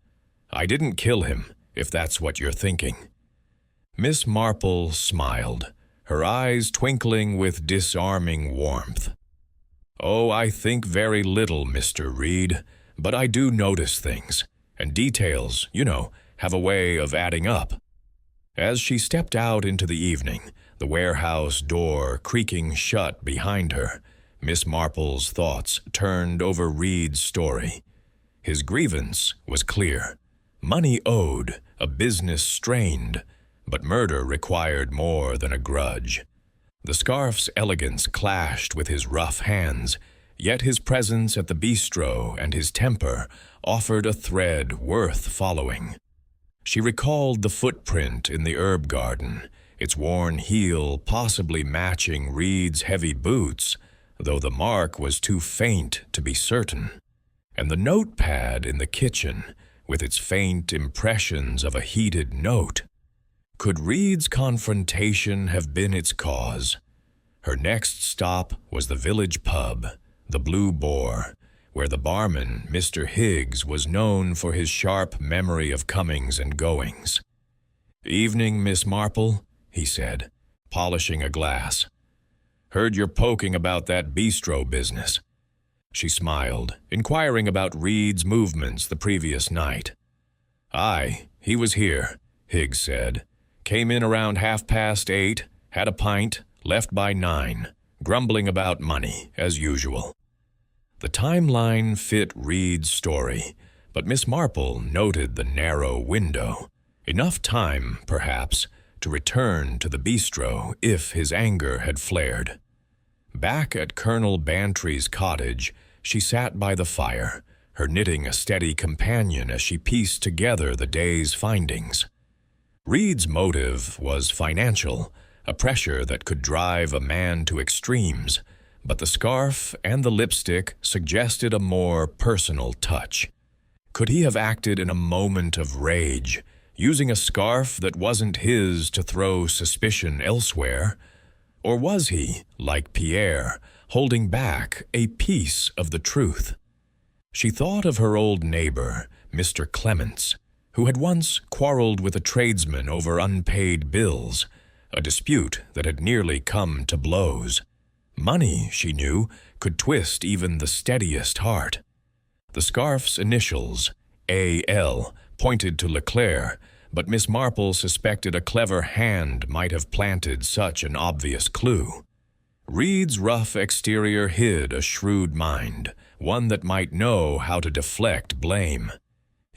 I didn't kill him, if that's what you're thinking." Miss Marple smiled, her eyes twinkling with disarming warmth. "Oh, I think very little, Mr. Reed, but I do notice things, and details, have a way of adding up." As she stepped out into the evening, the warehouse door creaking shut behind her, Miss Marple's thoughts turned over Reed's story. His grievance was clear. Money owed, a business strained, but murder required more than a grudge. The scarf's elegance clashed with his rough hands, yet his presence at the bistro and his temper offered a thread worth following. She recalled the footprint in the herb garden, its worn heel possibly matching Reed's heavy boots, though the mark was too faint to be certain, and the notepad in the kitchen, with its faint impressions of a heated note. Could Reed's confrontation have been its cause? Her next stop was the village pub, the Blue Boar, where the barman, Mr. Higgs, was known for his sharp memory of comings and goings. "Evening, Miss Marple," he said, polishing a glass. "Heard you're poking about that bistro business." She smiled, inquiring about Reed's movements the previous night. "Aye, he was here," Higgs said. "Came in around 8:30, had a pint, left by 9, grumbling about money, as usual." The timeline fit Reed's story, but Miss Marple noted the narrow window. Enough time, perhaps, to return to the bistro if his anger had flared. Back at Colonel Bantry's cottage, she sat by the fire, her knitting a steady companion as she pieced together the day's findings. Reed's motive was financial, a pressure that could drive a man to extremes, but the scarf and the lipstick suggested a more personal touch. Could he have acted in a moment of rage, using a scarf that wasn't his to throw suspicion elsewhere? Or was he, like Pierre, holding back a piece of the truth? She thought of her old neighbor, Mr. Clements, who had once quarreled with a tradesman over unpaid bills, a dispute that had nearly come to blows. Money, she knew, could twist even the steadiest heart. The scarf's initials, A.L., pointed to Leclerc, but Miss Marple suspected a clever hand might have planted such an obvious clue. Reed's rough exterior hid a shrewd mind, one that might know how to deflect blame.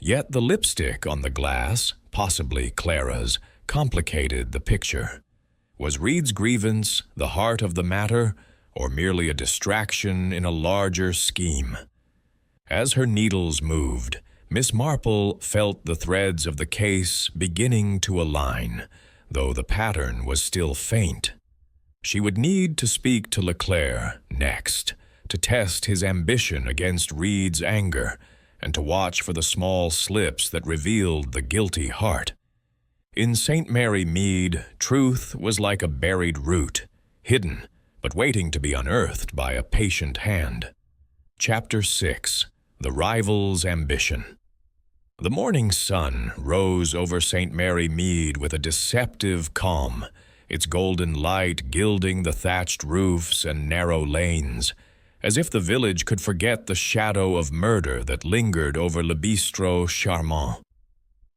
Yet the lipstick on the glass, possibly Clara's, complicated the picture. Was Reed's grievance the heart of the matter, or merely a distraction in a larger scheme? As her needles moved, Miss Marple felt the threads of the case beginning to align, though the pattern was still faint. She would need to speak to Leclerc next, to test his ambition against Reed's anger, and to watch for the small slips that revealed the guilty heart. In St. Mary Mead, truth was like a buried root, hidden, but waiting to be unearthed by a patient hand. Chapter 6. The Rival's Ambition. The morning sun rose over St. Mary Mead with a deceptive calm, its golden light gilding the thatched roofs and narrow lanes, as if the village could forget the shadow of murder that lingered over Le Bistrot Charmant.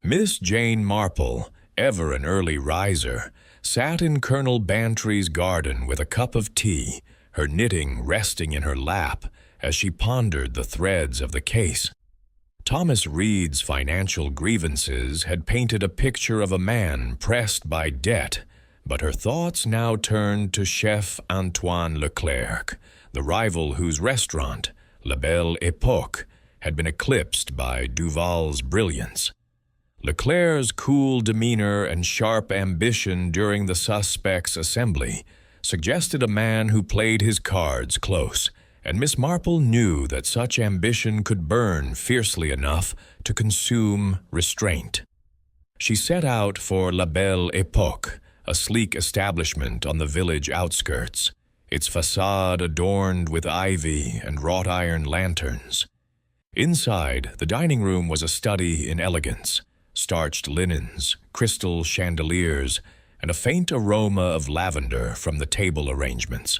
Miss Jane Marple, ever an early riser, sat in Colonel Bantry's garden with a cup of tea, her knitting resting in her lap as she pondered the threads of the case. Thomas Reed's financial grievances had painted a picture of a man pressed by debt, but her thoughts now turned to Chef Antoine Leclerc, the rival whose restaurant, La Belle Époque, had been eclipsed by Duval's brilliance. Leclerc's cool demeanor and sharp ambition during the suspects' assembly suggested a man who played his cards close, and Miss Marple knew that such ambition could burn fiercely enough to consume restraint. She set out for La Belle Époque, a sleek establishment on the village outskirts, its facade adorned with ivy and wrought-iron lanterns. Inside, the dining room was a study in elegance, starched linens, crystal chandeliers, and a faint aroma of lavender from the table arrangements.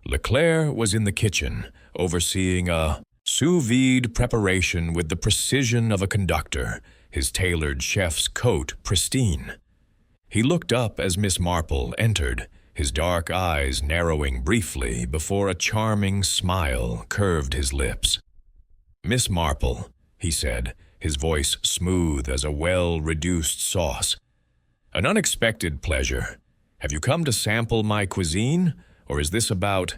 Leclerc was in the kitchen, overseeing a sous vide preparation with the precision of a conductor, his tailored chef's coat pristine. He looked up as Miss Marple entered, his dark eyes narrowing briefly before a charming smile curved his lips. "Miss Marple," he said, his voice smooth as a well-reduced sauce. "An unexpected pleasure. Have you come to sample my cuisine, or is this about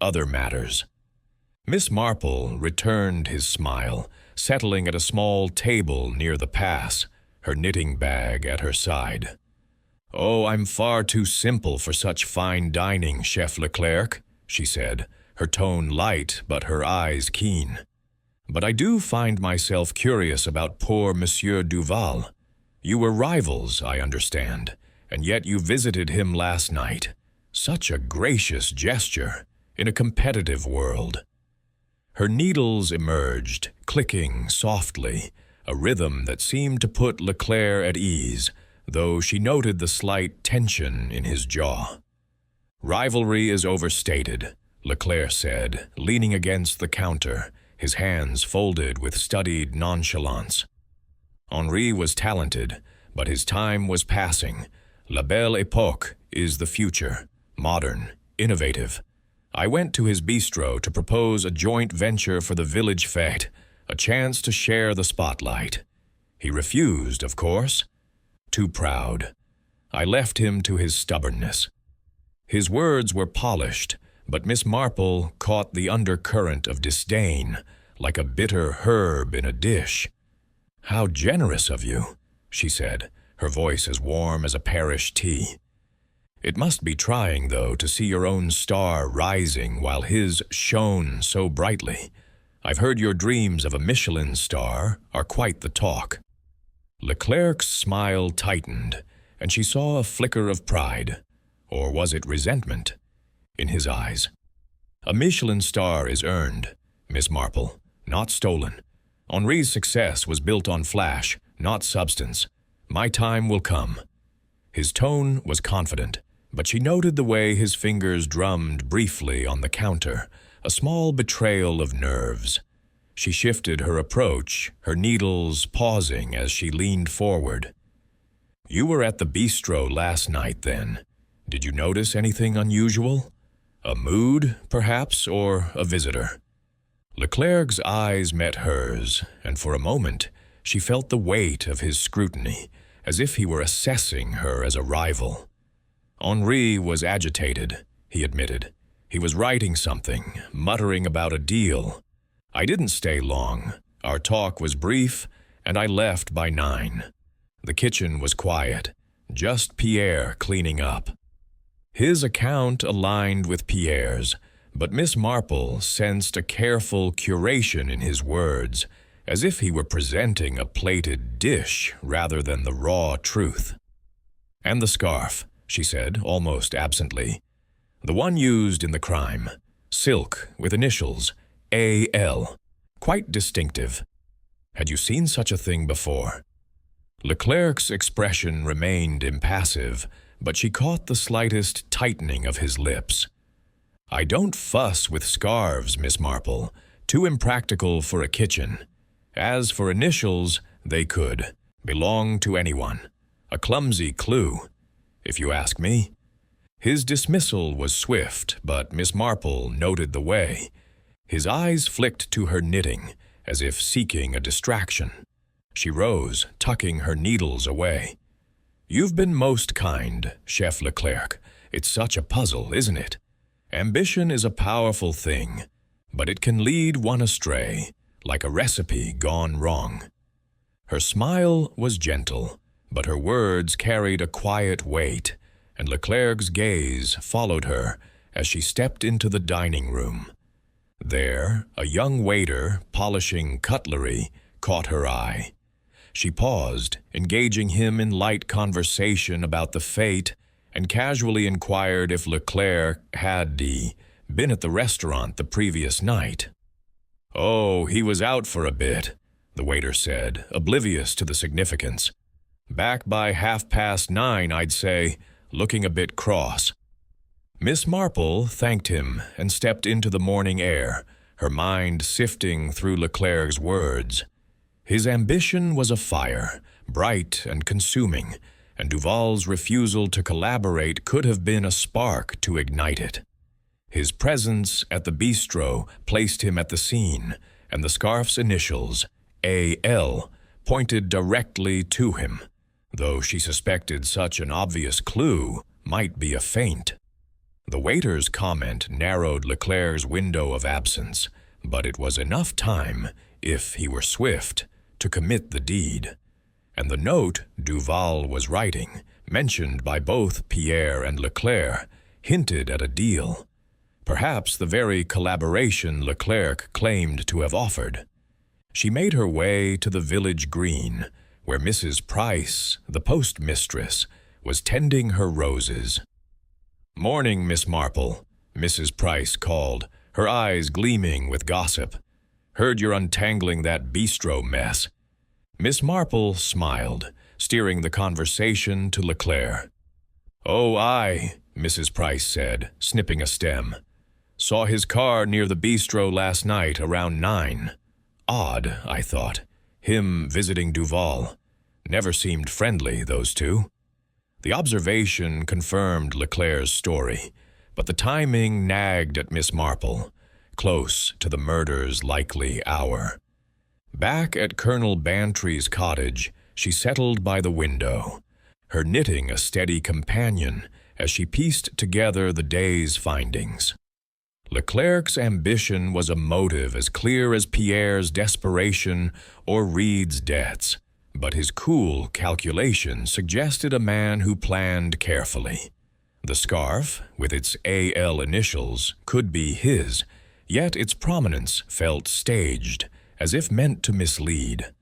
other matters?" Miss Marple returned his smile, settling at a small table near the pass, her knitting bag at her side. "Oh, I'm far too simple for such fine dining, Chef Leclerc," she said, her tone light but her eyes keen. "But I do find myself curious about poor Monsieur Duval. You were rivals, I understand, and yet you visited him last night. Such a gracious gesture in a competitive world." Her needles emerged, clicking softly, a rhythm that seemed to put Leclerc at ease, though she noted the slight tension in his jaw. "Rivalry is overstated," Leclerc said, leaning against the counter, his hands folded with studied nonchalance. "Henri was talented, but his time was passing. La Belle Époque is the future, modern, innovative. I went to his bistro to propose a joint venture for the village fête, a chance to share the spotlight. He refused, of course. Too proud. I left him to his stubbornness." His words were polished, but Miss Marple caught the undercurrent of disdain, like a bitter herb in a dish. "How generous of you," she said, her voice as warm as a parish tea. "It must be trying, though, to see your own star rising while his shone so brightly. I've heard your dreams of a Michelin star are quite the talk." Leclerc's smile tightened, and she saw a flicker of pride, or was it resentment, in his eyes. "A Michelin star is earned, Miss Marple, not stolen. Henri's success was built on flash, not substance. My time will come." His tone was confident, but she noted the way his fingers drummed briefly on the counter, a small betrayal of nerves. She shifted her approach, her needles pausing as she leaned forward. "You were at the bistro last night, then. Did you notice anything unusual? A mood, perhaps, or a visitor?" Leclerc's eyes met hers, and for a moment she felt the weight of his scrutiny, as if he were assessing her as a rival. "Henri was agitated," he admitted. "He was writing something, muttering about a deal. I didn't stay long. Our talk was brief, and I left by 9. The kitchen was quiet, just Pierre cleaning up." His account aligned with Pierre's, but Miss Marple sensed a careful curation in his words, as if he were presenting a plated dish rather than the raw truth. "And the scarf," she said, almost absently. "The one used in the crime. Silk, with initials, A.L. Quite distinctive. Had you seen such a thing before?" Leclerc's expression remained impassive, but she caught the slightest tightening of his lips. "I don't fuss with scarves, Miss Marple. Too impractical for a kitchen. As for initials, they could belong to anyone. A clumsy clue, if you ask me." His dismissal was swift, but Miss Marple noted the way. His eyes flicked to her knitting, as if seeking a distraction. She rose, tucking her needles away. "You've been most kind, Chef Leclerc. It's such a puzzle, isn't it? Ambition is a powerful thing, but it can lead one astray, like a recipe gone wrong." Her smile was gentle, but her words carried a quiet weight, and Leclerc's gaze followed her as she stepped into the dining room. There, a young waiter, polishing cutlery, caught her eye. She paused, engaging him in light conversation about the fate, and casually inquired if Leclerc had been at the restaurant the previous night. "Oh, he was out for a bit," the waiter said, oblivious to the significance. "Back by 9:30, I'd say, looking a bit cross." Miss Marple thanked him and stepped into the morning air, her mind sifting through Leclerc's words. His ambition was a fire, bright and consuming, and Duval's refusal to collaborate could have been a spark to ignite it. His presence at the bistro placed him at the scene, and the scarf's initials, A.L., pointed directly to him, though she suspected such an obvious clue might be a feint. The waiter's comment narrowed Leclerc's window of absence, but it was enough time, if he were swift, to commit the deed. And the note Duval was writing, mentioned by both Pierre and Leclerc, hinted at a deal. Perhaps the very collaboration Leclerc claimed to have offered. She made her way to the village green, where Mrs. Price, the postmistress, was tending her roses. "Morning, Miss Marple," Mrs. Price called, her eyes gleaming with gossip. "Heard you're untangling that bistro mess." Miss Marple smiled, steering the conversation to Leclerc. "Oh, aye," Mrs. Price said, snipping a stem. "Saw his car near the bistro last night around 9. Odd, I thought. Him visiting Duval. Never seemed friendly, those two." The observation confirmed Leclerc's story, but the timing nagged at Miss Marple, close to the murder's likely hour. Back at Colonel Bantry's cottage, she settled by the window, her knitting a steady companion as she pieced together the day's findings. Leclerc's ambition was a motive as clear as Pierre's desperation or Reed's debts, but his cool calculation suggested a man who planned carefully. The scarf, with its A.L. initials, could be his, yet its prominence felt staged, as if meant to mislead.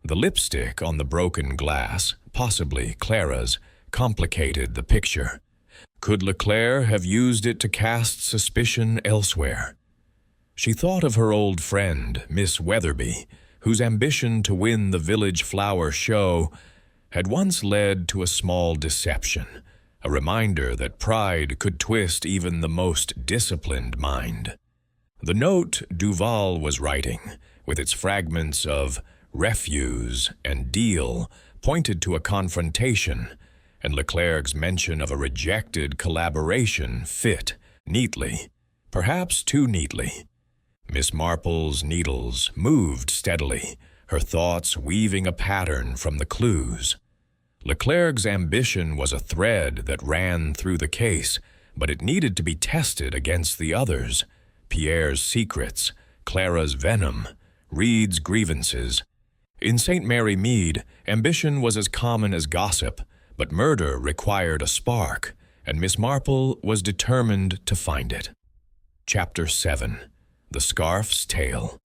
The lipstick on the broken glass, possibly Clara's, complicated the picture. Could Leclerc have used it to cast suspicion elsewhere? She thought of her old friend, Miss Weatherby, whose ambition to win the village flower show had once led to a small deception, a reminder that pride could twist even the most disciplined mind. The note Duval was writing, with its fragments of refuse and deal, pointed to a confrontation, and Leclerc's mention of a rejected collaboration fit neatly, perhaps too neatly. Miss Marple's needles moved steadily, her thoughts weaving a pattern from the clues. Leclerc's ambition was a thread that ran through the case, but it needed to be tested against the others: Pierre's secrets, Clara's venom, Reed's grievances. In St. Mary Mead, ambition was as common as gossip, but murder required a spark, and Miss Marple was determined to find it. Chapter 7. The Scarf's Tale.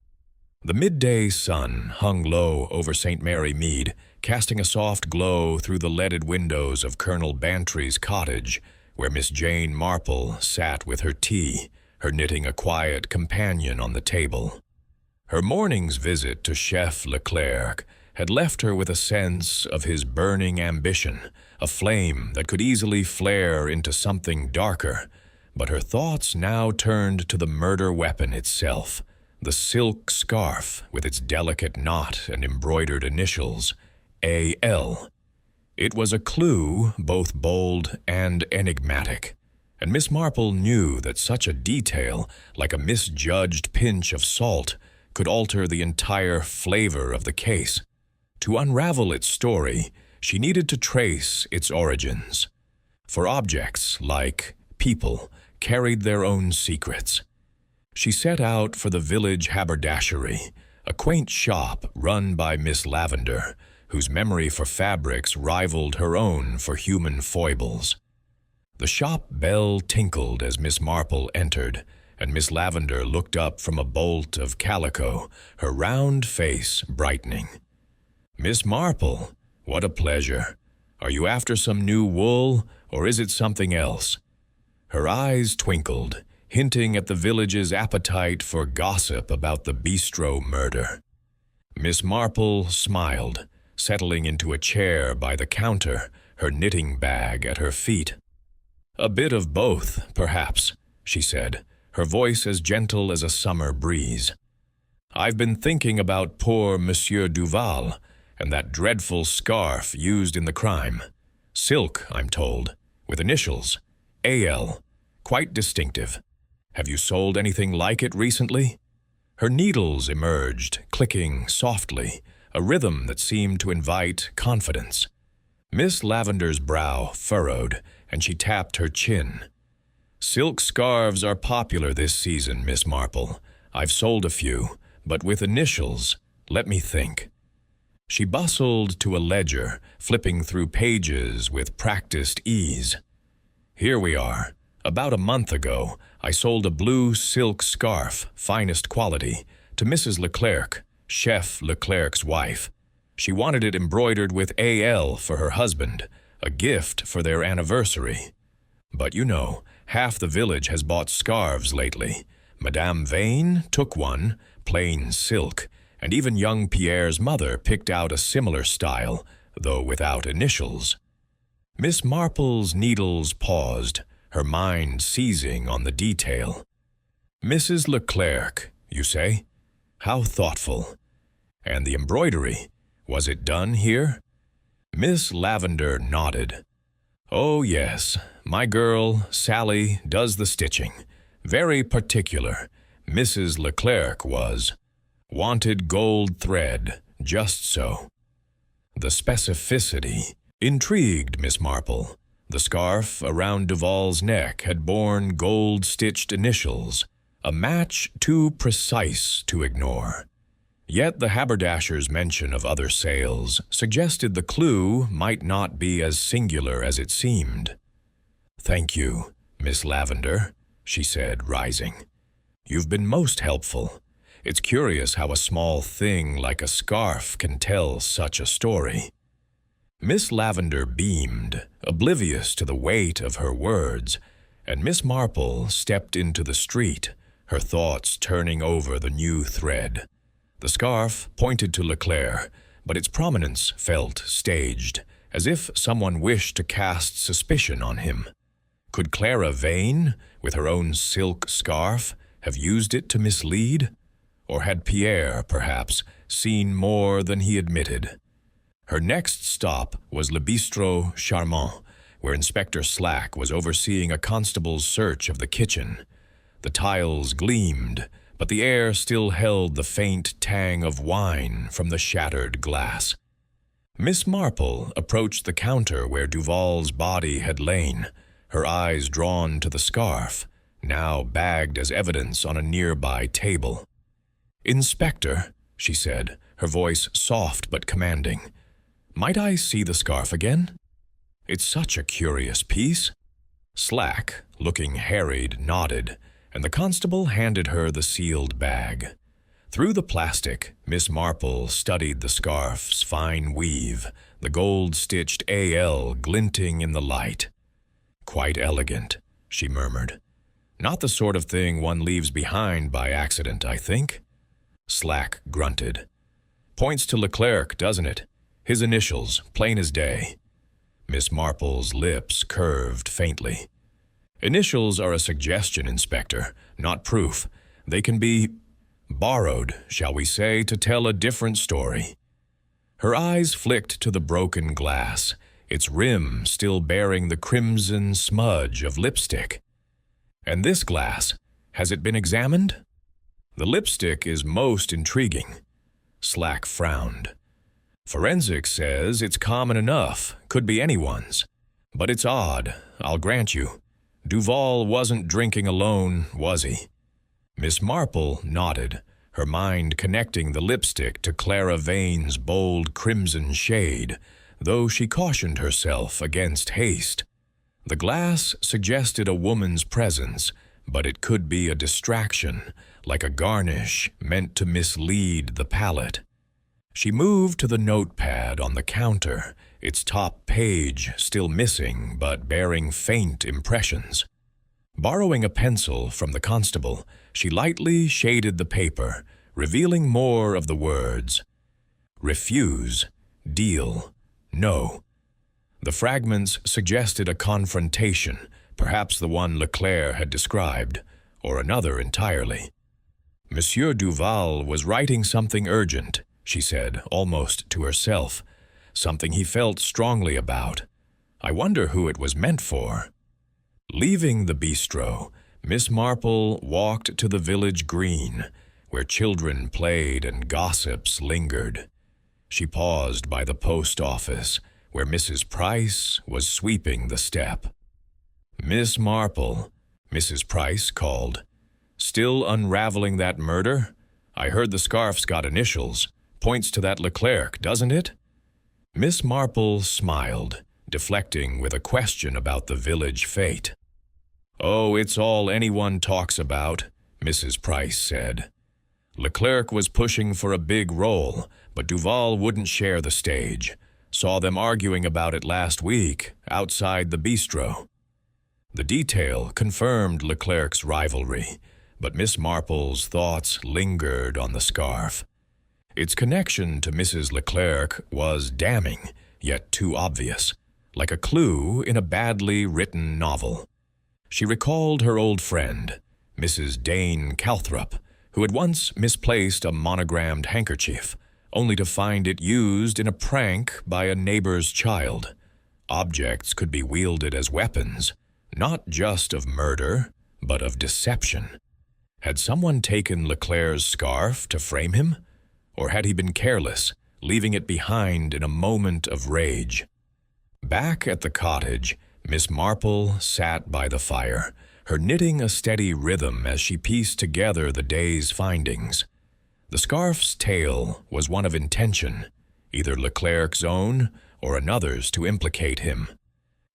The midday sun hung low over St. Mary Mead, casting a soft glow through the leaded windows of Colonel Bantry's cottage, where Miss Jane Marple sat with her tea, her knitting a quiet companion on the table. Her morning's visit to Chef Leclerc had left her with a sense of his burning ambition, a flame that could easily flare into something darker, but her thoughts now turned to the murder weapon itself, the silk scarf with its delicate knot and embroidered initials, A.L. It was a clue both bold and enigmatic, and Miss Marple knew that such a detail, like a misjudged pinch of salt, could alter the entire flavor of the case. To unravel its story, she needed to trace its origins. For objects, like people, carried their own secrets. She set out for the village haberdashery, a quaint shop run by Miss Lavender, whose memory for fabrics rivaled her own for human foibles. The shop bell tinkled as Miss Marple entered, and Miss Lavender looked up from a bolt of calico, her round face brightening. "Miss Marple, what a pleasure. Are you after some new wool, or is it something else?" Her eyes twinkled, hinting at the village's appetite for gossip about the bistro murder. Miss Marple smiled, settling into a chair by the counter, her knitting bag at her feet. "A bit of both, perhaps," she said, her voice as gentle as a summer breeze. "I've been thinking about poor Monsieur Duval and that dreadful scarf used in the crime. Silk, I'm told, with initials, A.L., quite distinctive. Have you sold anything like it recently?" Her needles emerged, clicking softly, a rhythm that seemed to invite confidence. Miss Lavender's brow furrowed, and she tapped her chin. "Silk scarves are popular this season, Miss Marple. I've sold a few, but with initials, let me think." She bustled to a ledger, flipping through pages with practiced ease. "Here we are. About a month ago, I sold a blue silk scarf, finest quality, to Mrs. Leclerc, Chef Leclerc's wife. She wanted it embroidered with A.L. for her husband, a gift for their anniversary. But you know, half the village has bought scarves lately. Madame Vane took one, plain silk, and even young Pierre's mother picked out a similar style, though without initials." Miss Marple's needles paused, her mind seizing on the detail. "Mrs. Leclerc, you say? How thoughtful. And the embroidery, was it done here?" Miss Lavender nodded. "Oh, yes. My girl, Sally, does the stitching. Very particular. Mrs. Leclerc was. Wanted gold thread, just so." The specificity intrigued Miss Marple. The scarf around Duval's neck had borne gold-stitched initials, a match too precise to ignore. Yet the haberdasher's mention of other sales suggested the clue might not be as singular as it seemed. "Thank you, Miss Lavender," she said, rising. "You've been most helpful. It's curious how a small thing like a scarf can tell such a story." Miss Lavender beamed, oblivious to the weight of her words, and Miss Marple stepped into the street, her thoughts turning over the new thread. The scarf pointed to Leclerc, but its prominence felt staged, as if someone wished to cast suspicion on him. Could Clara Vane, with her own silk scarf, have used it to mislead? Or had Pierre, perhaps, seen more than he admitted? Her next stop was Le Bistrot Charmant, where Inspector Slack was overseeing a constable's search of the kitchen. The tiles gleamed, but the air still held the faint tang of wine from the shattered glass. Miss Marple approached the counter where Duval's body had lain, her eyes drawn to the scarf, now bagged as evidence on a nearby table. "Inspector," she said, her voice soft but commanding, "might I see the scarf again? It's such a curious piece." Slack, looking harried, nodded, and the constable handed her the sealed bag. Through the plastic, Miss Marple studied the scarf's fine weave, the gold-stitched A.L. glinting in the light. "Quite elegant," she murmured. "Not the sort of thing one leaves behind by accident, I think." Slack grunted. "Points to Leclerc, doesn't it? His initials, plain as day." Miss Marple's lips curved faintly. "Initials are a suggestion, Inspector, not proof. They can be borrowed, shall we say, to tell a different story." Her eyes flicked to the broken glass, its rim still bearing the crimson smudge of lipstick. "And this glass, has it been examined?" "The lipstick is most intriguing." Slack frowned. "Forensics says it's common enough, could be anyone's. But it's odd, I'll grant you. Duval wasn't drinking alone, was he?" Miss Marple nodded, her mind connecting the lipstick to Clara Vane's bold crimson shade, though she cautioned herself against haste. The glass suggested a woman's presence, but it could be a distraction, like a garnish meant to mislead the palate. She moved to the notepad on the counter, its top page still missing but bearing faint impressions. Borrowing a pencil from the constable, she lightly shaded the paper, revealing more of the words. refuse, deal, no. The fragments suggested a confrontation, perhaps the one Leclerc had described, or another entirely. Monsieur Duval was writing something urgent, she said, almost to herself, something he felt strongly about. I wonder who it was meant for. Leaving the bistro, Miss Marple walked to the village green, where children played and gossips lingered. She paused by the post office, where Mrs. Price was sweeping the step. Miss Marple, Mrs. Price called. Still unraveling that murder? I heard the scarf's got initials. Points to that Leclerc, doesn't it? Miss Marple smiled, deflecting with a question about the village fate. Oh, it's all anyone talks about, Mrs. Price said. Leclerc was pushing for a big role, but Duval wouldn't share the stage. Saw them arguing about it last week, outside the bistro. The detail confirmed Leclerc's rivalry, but Miss Marple's thoughts lingered on the scarf. Its connection to Mrs. Leclerc was damning, yet too obvious, like a clue in a badly written novel. She recalled her old friend, Mrs. Dane Calthrop, who had once misplaced a monogrammed handkerchief, only to find it used in a prank by a neighbor's child. Objects could be wielded as weapons, not just of murder, but of deception. Had someone taken Leclerc's scarf to frame him? Or had he been careless, leaving it behind in a moment of rage? Back at the cottage, Miss Marple sat by the fire, her knitting a steady rhythm as she pieced together the day's findings. The scarf's tale was one of intention, either Leclerc's own or another's to implicate him.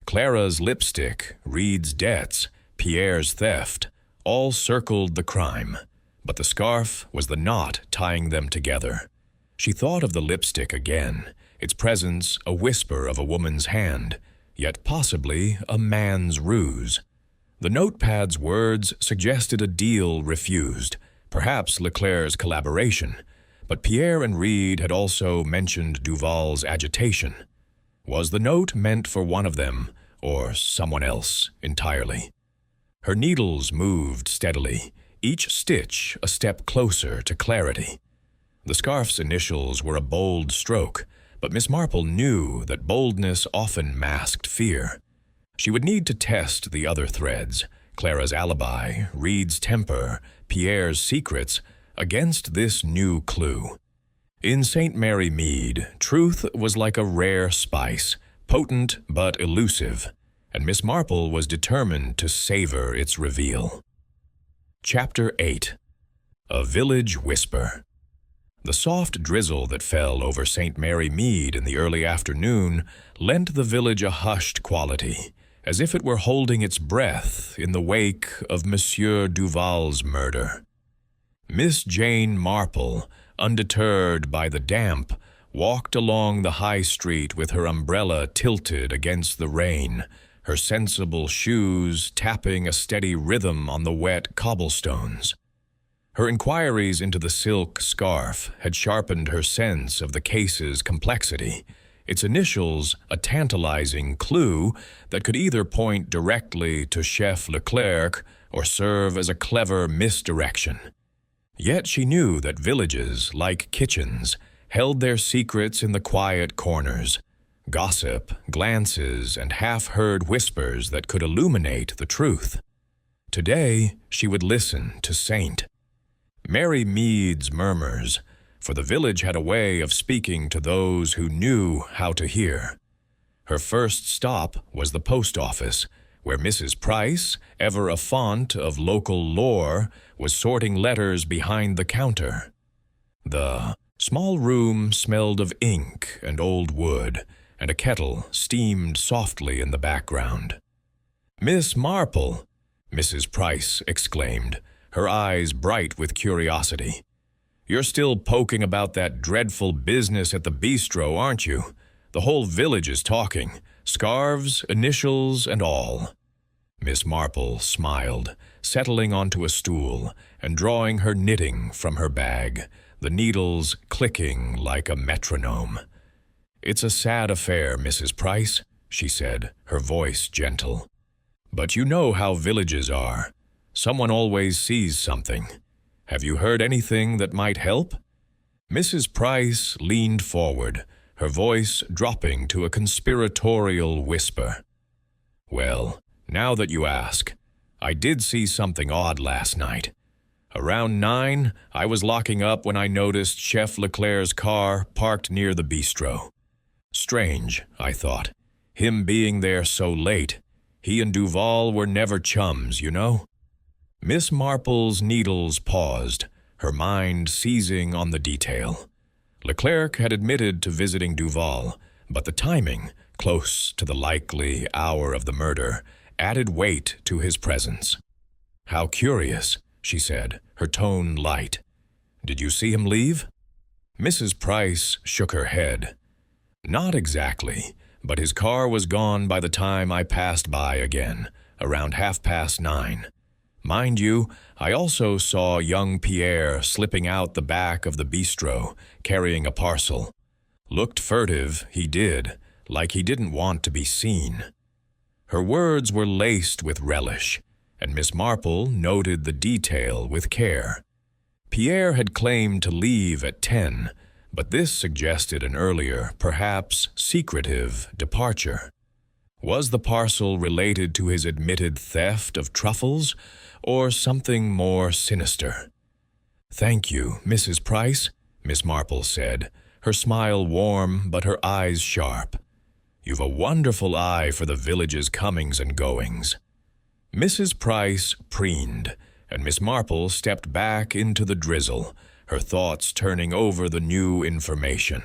Clara's lipstick, Reed's debts, Pierre's theft, all circled the crime, but the scarf was the knot tying them together. She thought of the lipstick again, its presence a whisper of a woman's hand, yet possibly a man's ruse. The notepad's words suggested a deal refused, perhaps Leclerc's collaboration, but Pierre and Reed had also mentioned Duval's agitation. Was the note meant for one of them, or someone else entirely? Her needles moved steadily, each stitch a step closer to clarity. The scarf's initials were a bold stroke, but Miss Marple knew that boldness often masked fear. She would need to test the other threads, Clara's alibi, Reed's temper, Pierre's secrets, against this new clue. In St. Mary Mead, truth was like a rare spice, potent but elusive, and Miss Marple was determined to savor its reveal. Chapter 8. A Village Whisper. The soft drizzle that fell over St. Mary Mead in the early afternoon lent the village a hushed quality, as if it were holding its breath in the wake of Monsieur Duval's murder. Miss Jane Marple, undeterred by the damp, walked along the high street with her umbrella tilted against the rain, her sensible shoes tapping a steady rhythm on the wet cobblestones. Her inquiries into the silk scarf had sharpened her sense of the case's complexity, its initials a tantalizing clue that could either point directly to Chef Leclerc or serve as a clever misdirection. Yet she knew that villages, like kitchens, held their secrets in the quiet corners, gossip, glances, and half-heard whispers that could illuminate the truth. Today, she would listen to Saint. Mary Mead's murmurs, for the village had a way of speaking to those who knew how to hear. Her first stop was the post office, where Mrs. Price, ever a font of local lore, was sorting letters behind the counter. The small room smelled of ink and old wood, and a kettle steamed softly in the background. "Miss Marple," Mrs. Price exclaimed, her eyes bright with curiosity. "You're still poking about that dreadful business at the bistro, aren't you? The whole village is talking, scarves, initials, and all." Miss Marple smiled, settling onto a stool and drawing her knitting from her bag, the needles clicking like a metronome. "It's a sad affair, Mrs. Price," she said, her voice gentle. "But you know how villages are. Someone always sees something. Have you heard anything that might help?" Mrs. Price leaned forward, her voice dropping to a conspiratorial whisper. "Well, now that you ask, I did see something odd last night. Around 9, I was locking up when I noticed Chef Leclerc's car parked near the bistro. Strange, I thought, him being there so late. He and Duval were never chums, you know." Miss Marple's needles paused, her mind seizing on the detail. Leclerc had admitted to visiting Duval, but the timing, close to the likely hour of the murder, added weight to his presence. "How curious," she said, her tone light. "Did you see him leave?" Mrs. Price shook her head. "Not exactly, but his car was gone by the time I passed by again, around 9:30. Mind you, I also saw young Pierre slipping out the back of the bistro, carrying a parcel. Looked furtive, he did, like he didn't want to be seen." Her words were laced with relish, and Miss Marple noted the detail with care. Pierre had claimed to leave at 10, but this suggested an earlier, perhaps secretive, departure. Was the parcel related to his admitted theft of truffles, or something more sinister? "Thank you, Mrs. Price," Miss Marple said, her smile warm but her eyes sharp. "You've a wonderful eye for the village's comings and goings." Mrs. Price preened, and Miss Marple stepped back into the drizzle, her thoughts turning over the new information.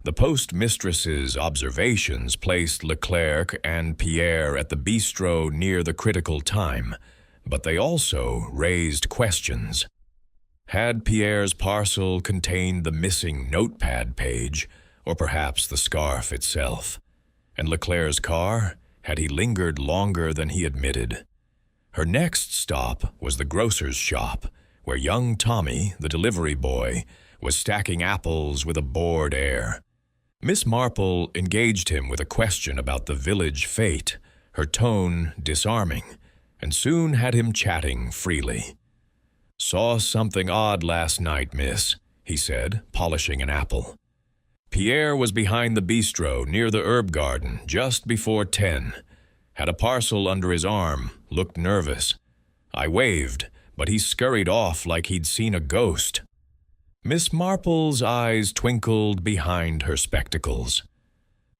The postmistress's observations placed Leclerc and Pierre at the bistro near the critical time, but they also raised questions. Had Pierre's parcel contained the missing notepad page, or perhaps the scarf itself? And Leclerc's car? Had he lingered longer than he admitted? Her next stop was the grocer's shop, where young Tommy, the delivery boy, was stacking apples with a bored air. Miss Marple engaged him with a question about the village fate, her tone disarming, and soon had him chatting freely. "Saw something odd last night, miss," he said, polishing an apple. "Pierre was behind the bistro near the herb garden just before 10. Had a parcel under his arm, looked nervous. I waved, but he scurried off like he'd seen a ghost." Miss Marple's eyes twinkled behind her spectacles.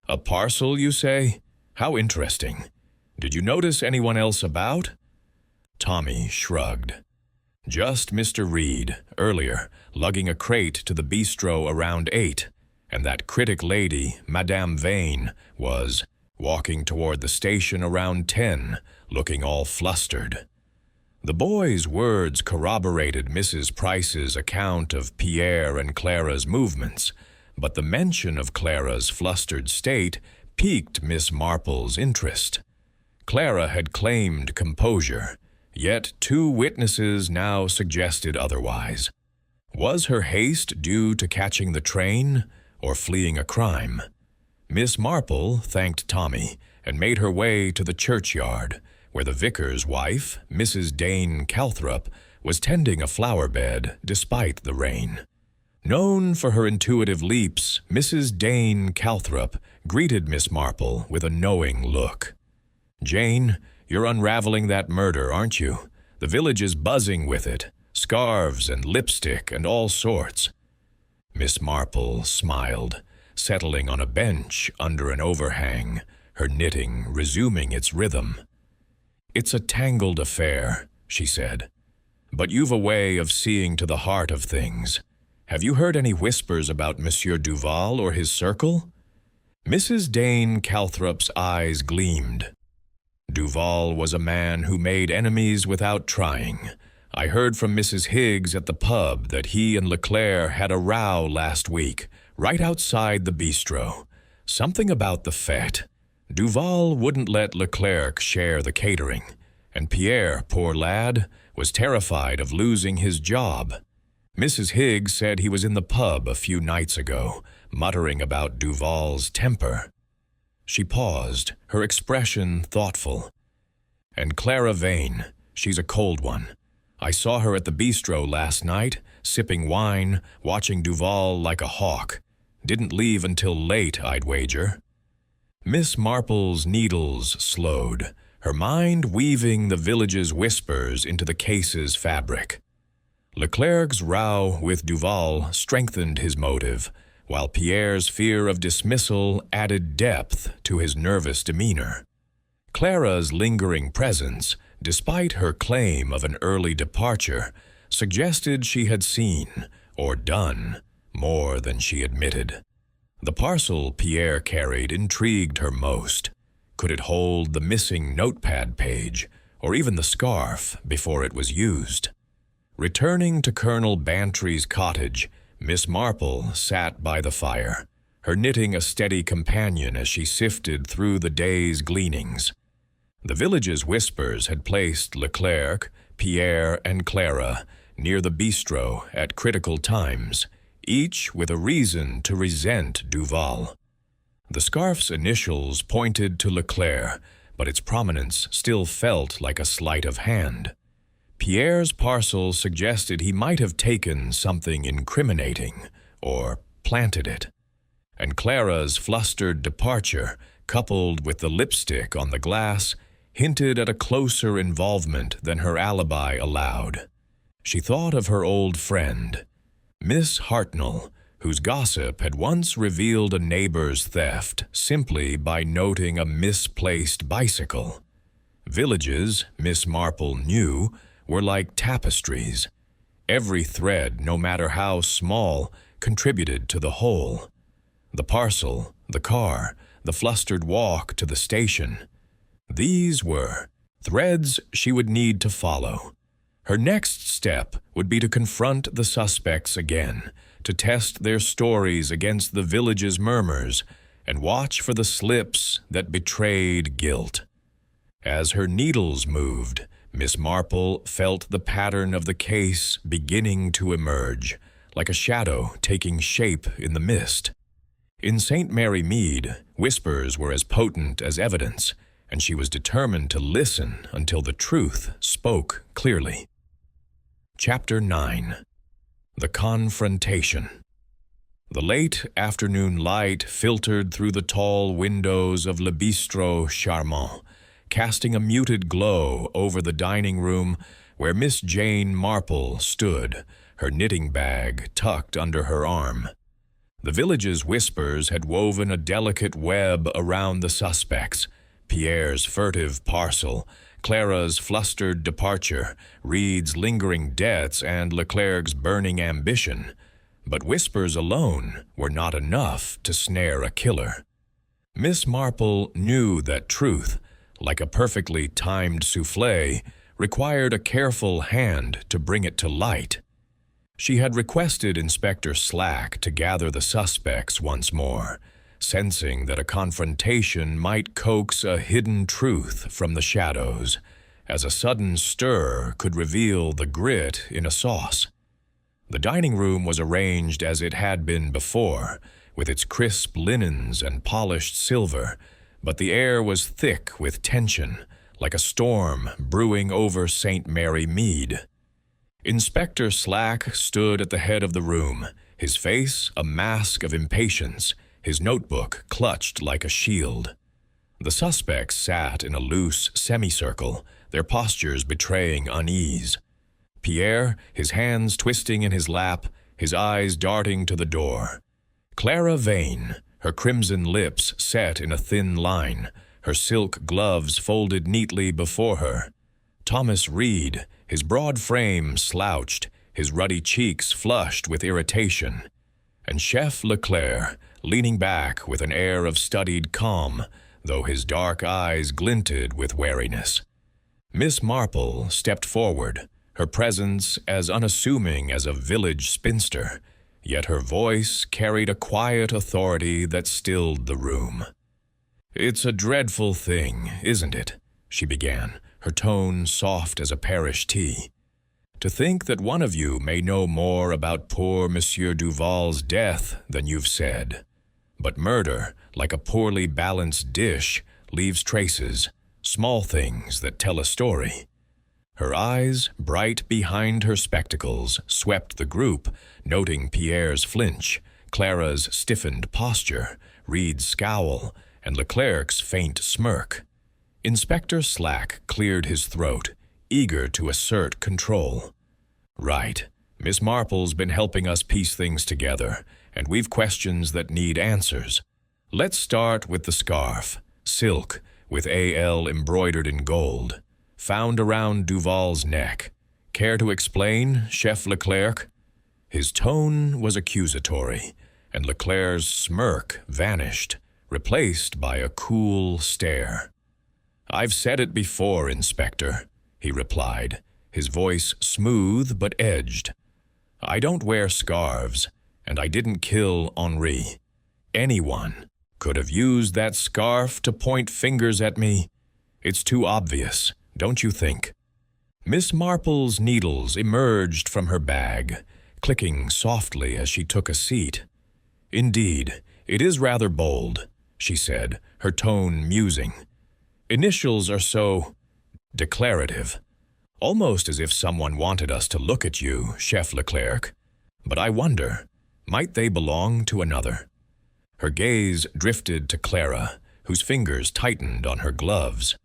"A parcel, you say? How interesting. Did you notice anyone else about?" Tommy shrugged. "Just Mr. Reed, earlier, lugging a crate to the bistro around 8, and that critic lady, Madame Vane, was walking toward the station around 10, looking all flustered." The boy's words corroborated Mrs. Price's account of Pierre and Clara's movements, but the mention of Clara's flustered state piqued Miss Marple's interest. Clara had claimed composure, yet 2 witnesses now suggested otherwise. Was her haste due to catching the train or fleeing a crime? Miss Marple thanked Tommy and made her way to the churchyard, where the vicar's wife, Mrs. Dane Calthrop, was tending a flower bed despite the rain. Known for her intuitive leaps, Mrs. Dane Calthrop greeted Miss Marple with a knowing look. "Jane, you're unraveling that murder, aren't you? The village is buzzing with it. Scarves and lipstick and all sorts." Miss Marple smiled, settling on a bench under an overhang, her knitting resuming its rhythm. "It's a tangled affair," she said. "But you've a way of seeing to the heart of things. Have you heard any whispers about Monsieur Duval or his circle?" Mrs. Dane Calthrop's eyes gleamed. "Duval was a man who made enemies without trying. I heard from Mrs. Higgs at the pub that he and Leclerc had a row last week, right outside the bistro. Something about the fete. Duval wouldn't let Leclerc share the catering, and Pierre, poor lad, was terrified of losing his job. Mrs. Higgs said he was in the pub a few nights ago, muttering about Duval's temper. She paused, her expression thoughtful. And Clara Vane, she's a cold one. I saw her at the bistro last night, sipping wine, watching Duval like a hawk. Didn't leave until late, I'd wager. Miss Marple's needles slowed, her mind weaving the village's whispers into the case's fabric. Leclerc's row with Duval strengthened his motive, while Pierre's fear of dismissal added depth to his nervous demeanor. Clara's lingering presence, despite her claim of an early departure, suggested she had seen, or done, more than she admitted. The parcel Pierre carried intrigued her most. Could it hold the missing notepad page, or even the scarf before it was used? Returning to Colonel Bantry's cottage, Miss Marple sat by the fire, her knitting a steady companion as she sifted through the day's gleanings. The village's whispers had placed Leclerc, Pierre, and Clara near the bistro at critical times, each with a reason to resent Duval. The scarf's initials pointed to Leclerc, but its prominence still felt like a sleight of hand. Pierre's parcel suggested he might have taken something incriminating, or planted it. And Clara's flustered departure, coupled with the lipstick on the glass, hinted at a closer involvement than her alibi allowed. She thought of her old friend, Miss Hartnell, whose gossip had once revealed a neighbor's theft simply by noting a misplaced bicycle. Villages, Miss Marple knew, were like tapestries. Every thread, no matter how small, contributed to the whole. The parcel, the car, the flustered walk to the station. These were threads she would need to follow. Her next step would be to confront the suspects again, to test their stories against the village's murmurs, and watch for the slips that betrayed guilt. As her needles moved, Miss Marple felt the pattern of the case beginning to emerge, like a shadow taking shape in the mist. In St. Mary Mead, whispers were as potent as evidence, and she was determined to listen until the truth spoke clearly. Chapter 9. The Confrontation. The late afternoon light filtered through the tall windows of Le Bistrot Charmant, casting a muted glow over the dining room where Miss Jane Marple stood, her knitting bag tucked under her arm. The village's whispers had woven a delicate web around the suspects: Pierre's furtive parcel, Clara's flustered departure, Reed's lingering debts, and Leclerc's burning ambition. But whispers alone were not enough to snare a killer. Miss Marple knew that truth, like a perfectly timed soufflé, required a careful hand to bring it to light. She had requested Inspector Slack to gather the suspects once more, sensing that a confrontation might coax a hidden truth from the shadows, as a sudden stir could reveal the grit in a sauce. The dining room was arranged as it had been before, with its crisp linens and polished silver, but the air was thick with tension, like a storm brewing over St. Mary Mead. Inspector Slack stood at the head of the room, his face a mask of impatience, his notebook clutched like a shield. The suspects sat in a loose semicircle, their postures betraying unease. Pierre, his hands twisting in his lap, his eyes darting to the door. Clara Vane, her crimson lips set in a thin line, her silk gloves folded neatly before her. Thomas Reed, his broad frame slouched, his ruddy cheeks flushed with irritation. And Chef Leclerc, leaning back with an air of studied calm, though his dark eyes glinted with wariness. Miss Marple stepped forward, her presence as unassuming as a village spinster, yet her voice carried a quiet authority that stilled the room. "It's a dreadful thing, isn't it?" she began, her tone soft as a parish tea. To think that one of you may know more about poor Monsieur Duval's death than you've said. But murder, like a poorly balanced dish, leaves traces, small things that tell a story. Her eyes, bright behind her spectacles, swept the group, noting Pierre's flinch, Clara's stiffened posture, Reed's scowl, and Leclerc's faint smirk. Inspector Slack cleared his throat, eager to assert control. Right. Miss Marple's been helping us piece things together, and we've questions that need answers. Let's start with the scarf, silk, with AL embroidered in gold, found around Duval's neck. Care to explain, Chef Leclerc? His tone was accusatory, and Leclerc's smirk vanished, replaced by a cool stare. I've said it before, Inspector, he replied, his voice smooth but edged. I don't wear scarves, and I didn't kill Henri. Anyone could have used that scarf to point fingers at me. It's too obvious, don't you think? Miss Marple's needles emerged from her bag, clicking softly as she took a seat. Indeed, it is rather bold, she said, her tone musing. Initials are so declarative, almost as if someone wanted us to look at you, Chef Leclerc. But I wonder, might they belong to another? Her gaze drifted to Clara, whose fingers tightened on her gloves.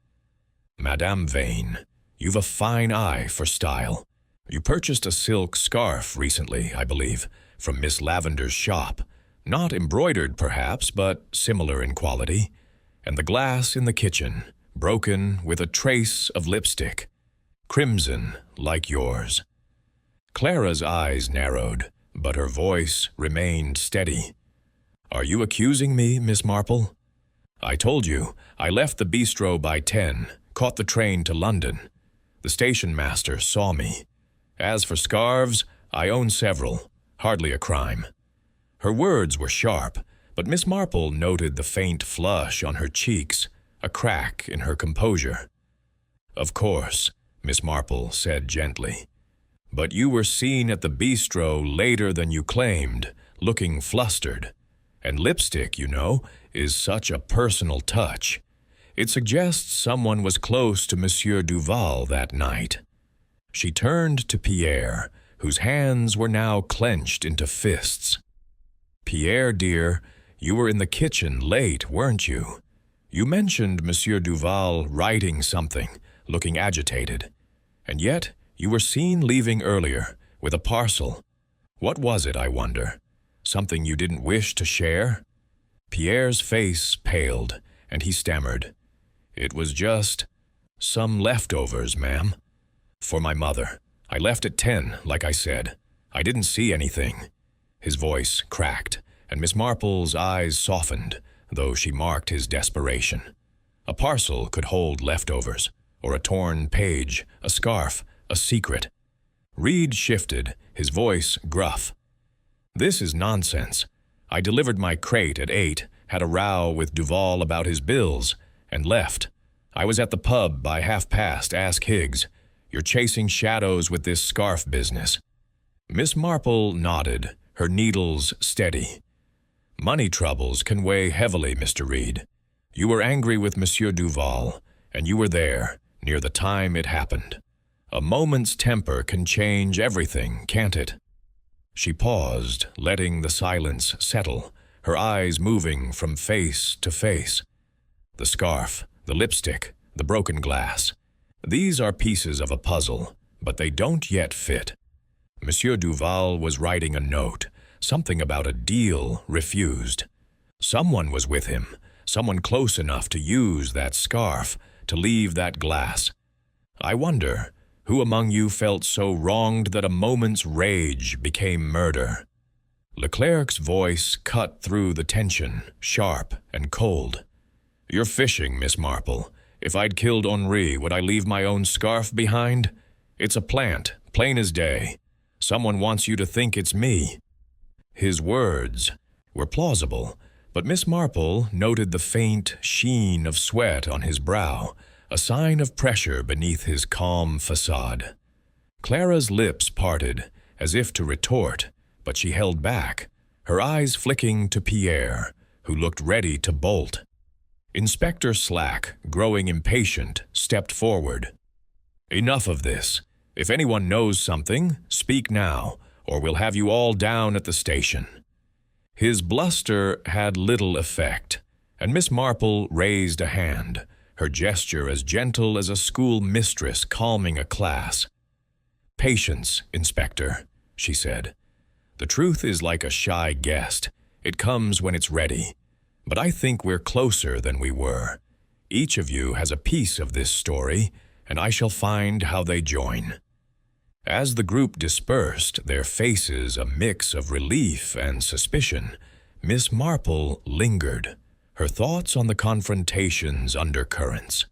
Madame Vane, you've a fine eye for style. You purchased a silk scarf recently, I believe, from Miss Lavender's shop. Not embroidered, perhaps, but similar in quality. And the glass in the kitchen, broken with a trace of lipstick. Crimson, like yours. Clara's eyes narrowed, but her voice remained steady. Are you accusing me, Miss Marple? I told you, I left the bistro by 10, caught the train to London. The station master saw me. As for scarves, I own several, hardly a crime. Her words were sharp, but Miss Marple noted the faint flush on her cheeks, a crack in her composure. Of course, Miss Marple said gently. But you were seen at the bistro later than you claimed, looking flustered. And lipstick, you know, is such a personal touch. It suggests someone was close to Monsieur Duval that night. She turned to Pierre, whose hands were now clenched into fists. Pierre, dear, you were in the kitchen late, weren't you? You mentioned Monsieur Duval writing something, looking agitated. And yet, you were seen leaving earlier, with a parcel. What was it, I wonder? Something you didn't wish to share? Pierre's face paled, and he stammered. It was just some leftovers, ma'am. For my mother. I left at 10, like I said. I didn't see anything. His voice cracked, and Miss Marple's eyes softened, though she marked his desperation. A parcel could hold leftovers, or a torn page, a scarf, a secret. Reed shifted, his voice gruff. This is nonsense. I delivered my crate at 8, had a row with Duval about his bills, and left. I was at the pub by past. Ask Higgs. You're chasing shadows with this scarf business. Miss Marple nodded, her needles steady. Money troubles can weigh heavily, Mr. Reed. You were angry with Monsieur Duval, and you were there, near the time it happened. A moment's temper can change everything, can't it? She paused, letting the silence settle, her eyes moving from face to face. The scarf, the lipstick, the broken glass. These are pieces of a puzzle, but they don't yet fit. Monsieur Duval was writing a note, something about a deal refused. Someone was with him, someone close enough to use that scarf, to leave that glass. I wonder, who among you felt so wronged that a moment's rage became murder? Leclerc's voice cut through the tension, sharp and cold. You're fishing, Miss Marple. If I'd killed Henri, would I leave my own scarf behind? It's a plant, plain as day. Someone wants you to think it's me. His words were plausible, but Miss Marple noted the faint sheen of sweat on his brow, a sign of pressure beneath his calm facade. Clara's lips parted, as if to retort, but she held back, her eyes flicking to Pierre, who looked ready to bolt. Inspector Slack, growing impatient, stepped forward. "Enough of this. If anyone knows something, speak now, or we'll have you all down at the station." His bluster had little effect, and Miss Marple raised a hand, her gesture as gentle as a school mistress calming a class. "Patience, Inspector," she said. "The truth is like a shy guest. It comes when it's ready. But I think we're closer than we were. Each of you has a piece of this story, and I shall find how they join." As the group dispersed, their faces a mix of relief and suspicion, Miss Marple lingered, her thoughts on the confrontation's undercurrents.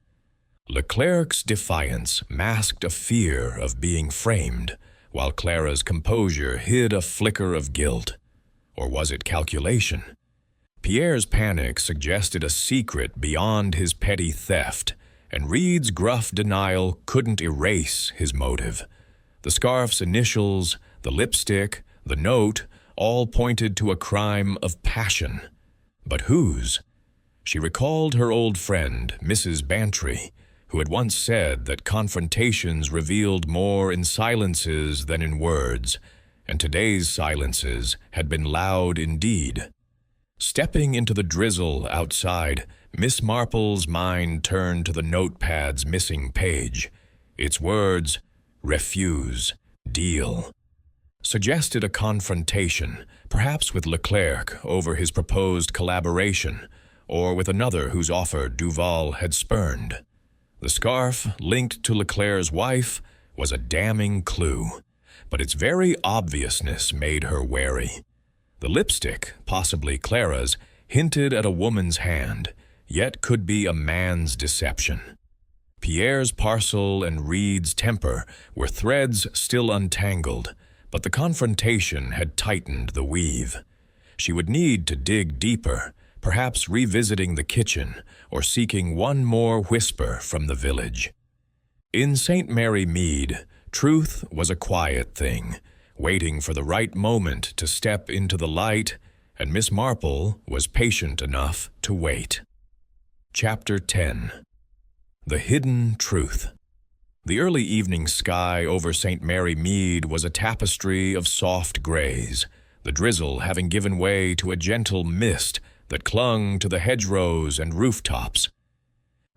Leclerc's defiance masked a fear of being framed, while Clara's composure hid a flicker of guilt. Or was it calculation? Pierre's panic suggested a secret beyond his petty theft, and Reed's gruff denial couldn't erase his motive. The scarf's initials, the lipstick, the note, all pointed to a crime of passion. But whose? She recalled her old friend, Mrs. Bantry, who had once said that confrontations revealed more in silences than in words, and today's silences had been loud indeed. Stepping into the drizzle outside, Miss Marple's mind turned to the notepad's missing page. Its words, "refuse, deal," suggested a confrontation, perhaps with Leclerc over his proposed collaboration, or with another whose offer Duval had spurned. The scarf, linked to Leclerc's wife, was a damning clue, but its very obviousness made her wary. The lipstick, possibly Clara's, hinted at a woman's hand, yet could be a man's deception. Pierre's parcel and Reed's temper were threads still untangled, but the confrontation had tightened the weave. She would need to dig deeper, perhaps revisiting the kitchen or seeking one more whisper from the village. In St. Mary Mead, truth was a quiet thing, waiting for the right moment to step into the light, and Miss Marple was patient enough to wait. Chapter 10. The Hidden Truth. The early evening sky over St. Mary Mead was a tapestry of soft grays, the drizzle having given way to a gentle mist that clung to the hedgerows and rooftops.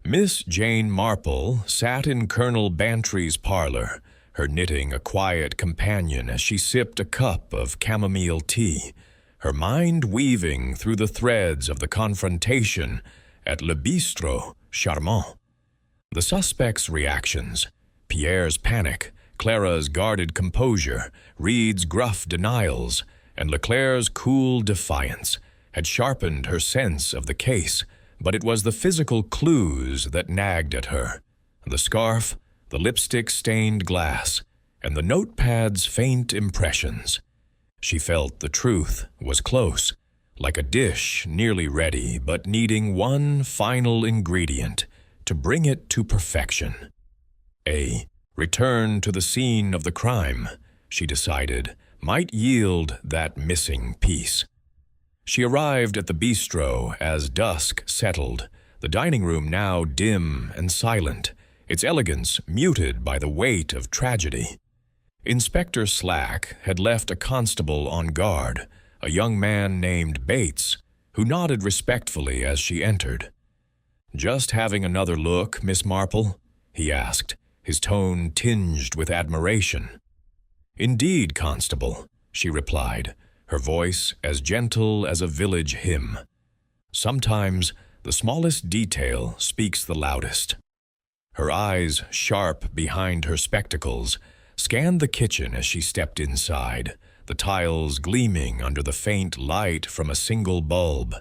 Miss Jane Marple sat in Colonel Bantry's parlor, her knitting a quiet companion as she sipped a cup of chamomile tea, her mind weaving through the threads of the confrontation at Le Bistrot Charmant. The suspect's reactions, Pierre's panic, Clara's guarded composure, Reed's gruff denials, and Leclerc's cool defiance, had sharpened her sense of the case, but it was the physical clues that nagged at her. The scarf, the lipstick-stained glass, and the notepad's faint impressions. She felt the truth was close, like a dish nearly ready but needing one final ingredient to bring it to perfection. A return to the scene of the crime, she decided, might yield that missing piece. She arrived at the bistro as dusk settled, the dining room now dim and silent, its elegance muted by the weight of tragedy. Inspector Slack had left a constable on guard, a young man named Bates, who nodded respectfully as she entered. "Just having another look, Miss Marple?" he asked, his tone tinged with admiration. "Indeed, Constable," she replied, her voice as gentle as a village hymn. "Sometimes the smallest detail speaks the loudest." Her eyes, sharp behind her spectacles, scanned the kitchen as she stepped inside, the tiles gleaming under the faint light from a single bulb.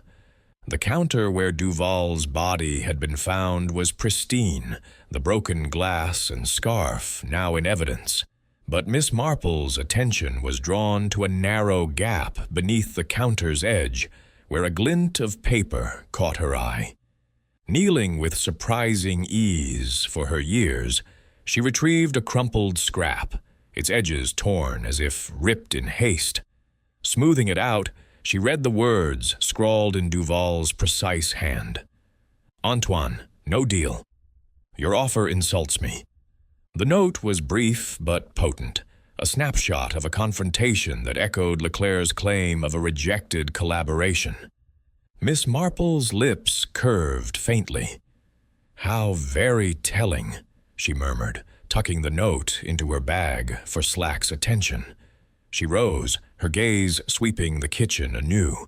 The counter where Duval's body had been found was pristine, the broken glass and scarf now in evidence. But Miss Marple's attention was drawn to a narrow gap beneath the counter's edge, where a glint of paper caught her eye. Kneeling with surprising ease for her years, she retrieved a crumpled scrap, its edges torn as if ripped in haste. Smoothing it out, she read the words scrawled in Duval's precise hand. "Antoine, no deal. Your offer insults me." The note was brief but potent, a snapshot of a confrontation that echoed Leclerc's claim of a rejected collaboration. Miss Marple's lips curved faintly. "How very telling," she murmured, tucking the note into her bag for Slack's attention. She rose, her gaze sweeping the kitchen anew.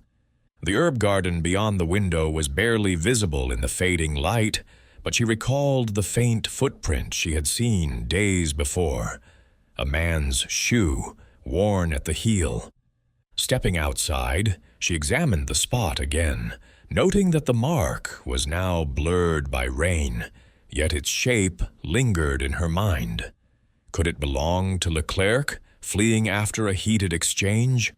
The herb garden beyond the window was barely visible in the fading light, but she recalled the faint footprint she had seen days before, a man's shoe, worn at the heel. Stepping outside, she examined the spot again, noting that the mark was now blurred by rain, yet its shape lingered in her mind. Could it belong to Leclerc, fleeing after a heated exchange?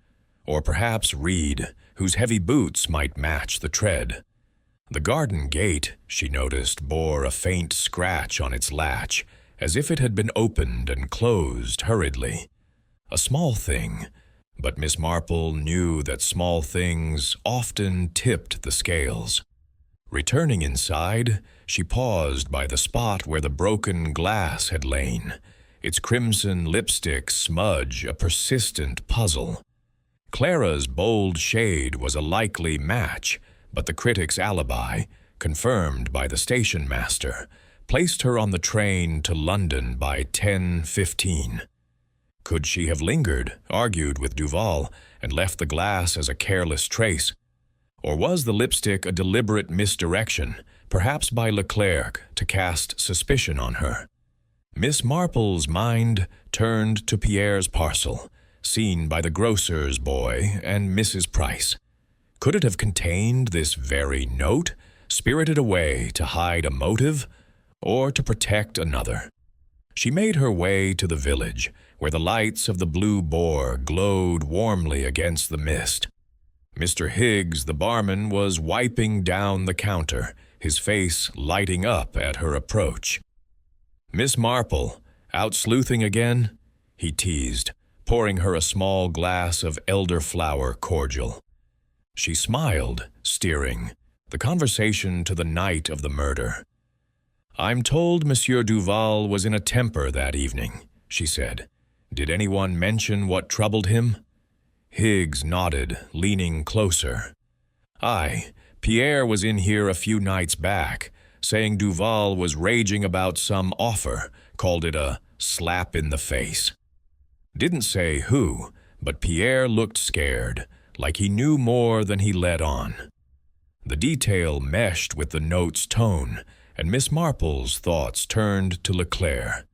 Or perhaps Reed, whose heavy boots might match the tread? The garden gate, she noticed, bore a faint scratch on its latch, as if it had been opened and closed hurriedly. A small thing, but Miss Marple knew that small things often tipped the scales. Returning inside, she paused by the spot where the broken glass had lain, its crimson lipstick smudge a persistent puzzle. Clara's bold shade was a likely match, but the critic's alibi, confirmed by the station master, placed her on the train to London by 10:15. Could she have lingered, argued with Duval, and left the glass as a careless trace? Or was the lipstick a deliberate misdirection, perhaps by Leclerc, to cast suspicion on her? Miss Marple's mind turned to Pierre's parcel, seen by the grocer's boy and Mrs. Price. Could it have contained this very note, spirited away to hide a motive, or to protect another? She made her way to the village, where the lights of the Blue Boar glowed warmly against the mist. Mr. Higgs, the barman, was wiping down the counter, his face lighting up at her approach. "Miss Marple, out sleuthing again?" he teased, pouring her a small glass of elderflower cordial. She smiled, steering the conversation to the night of the murder. "I'm told Monsieur Duval was in a temper that evening," she said. "Did anyone mention what troubled him?" Higgs nodded, leaning closer. "Aye, Pierre was in here a few nights back, saying Duval was raging about some offer, called it a slap in the face. Didn't say who, but Pierre looked scared, like he knew more than he let on." The detail meshed with the note's tone, and Miss Marple's thoughts turned to Leclerc.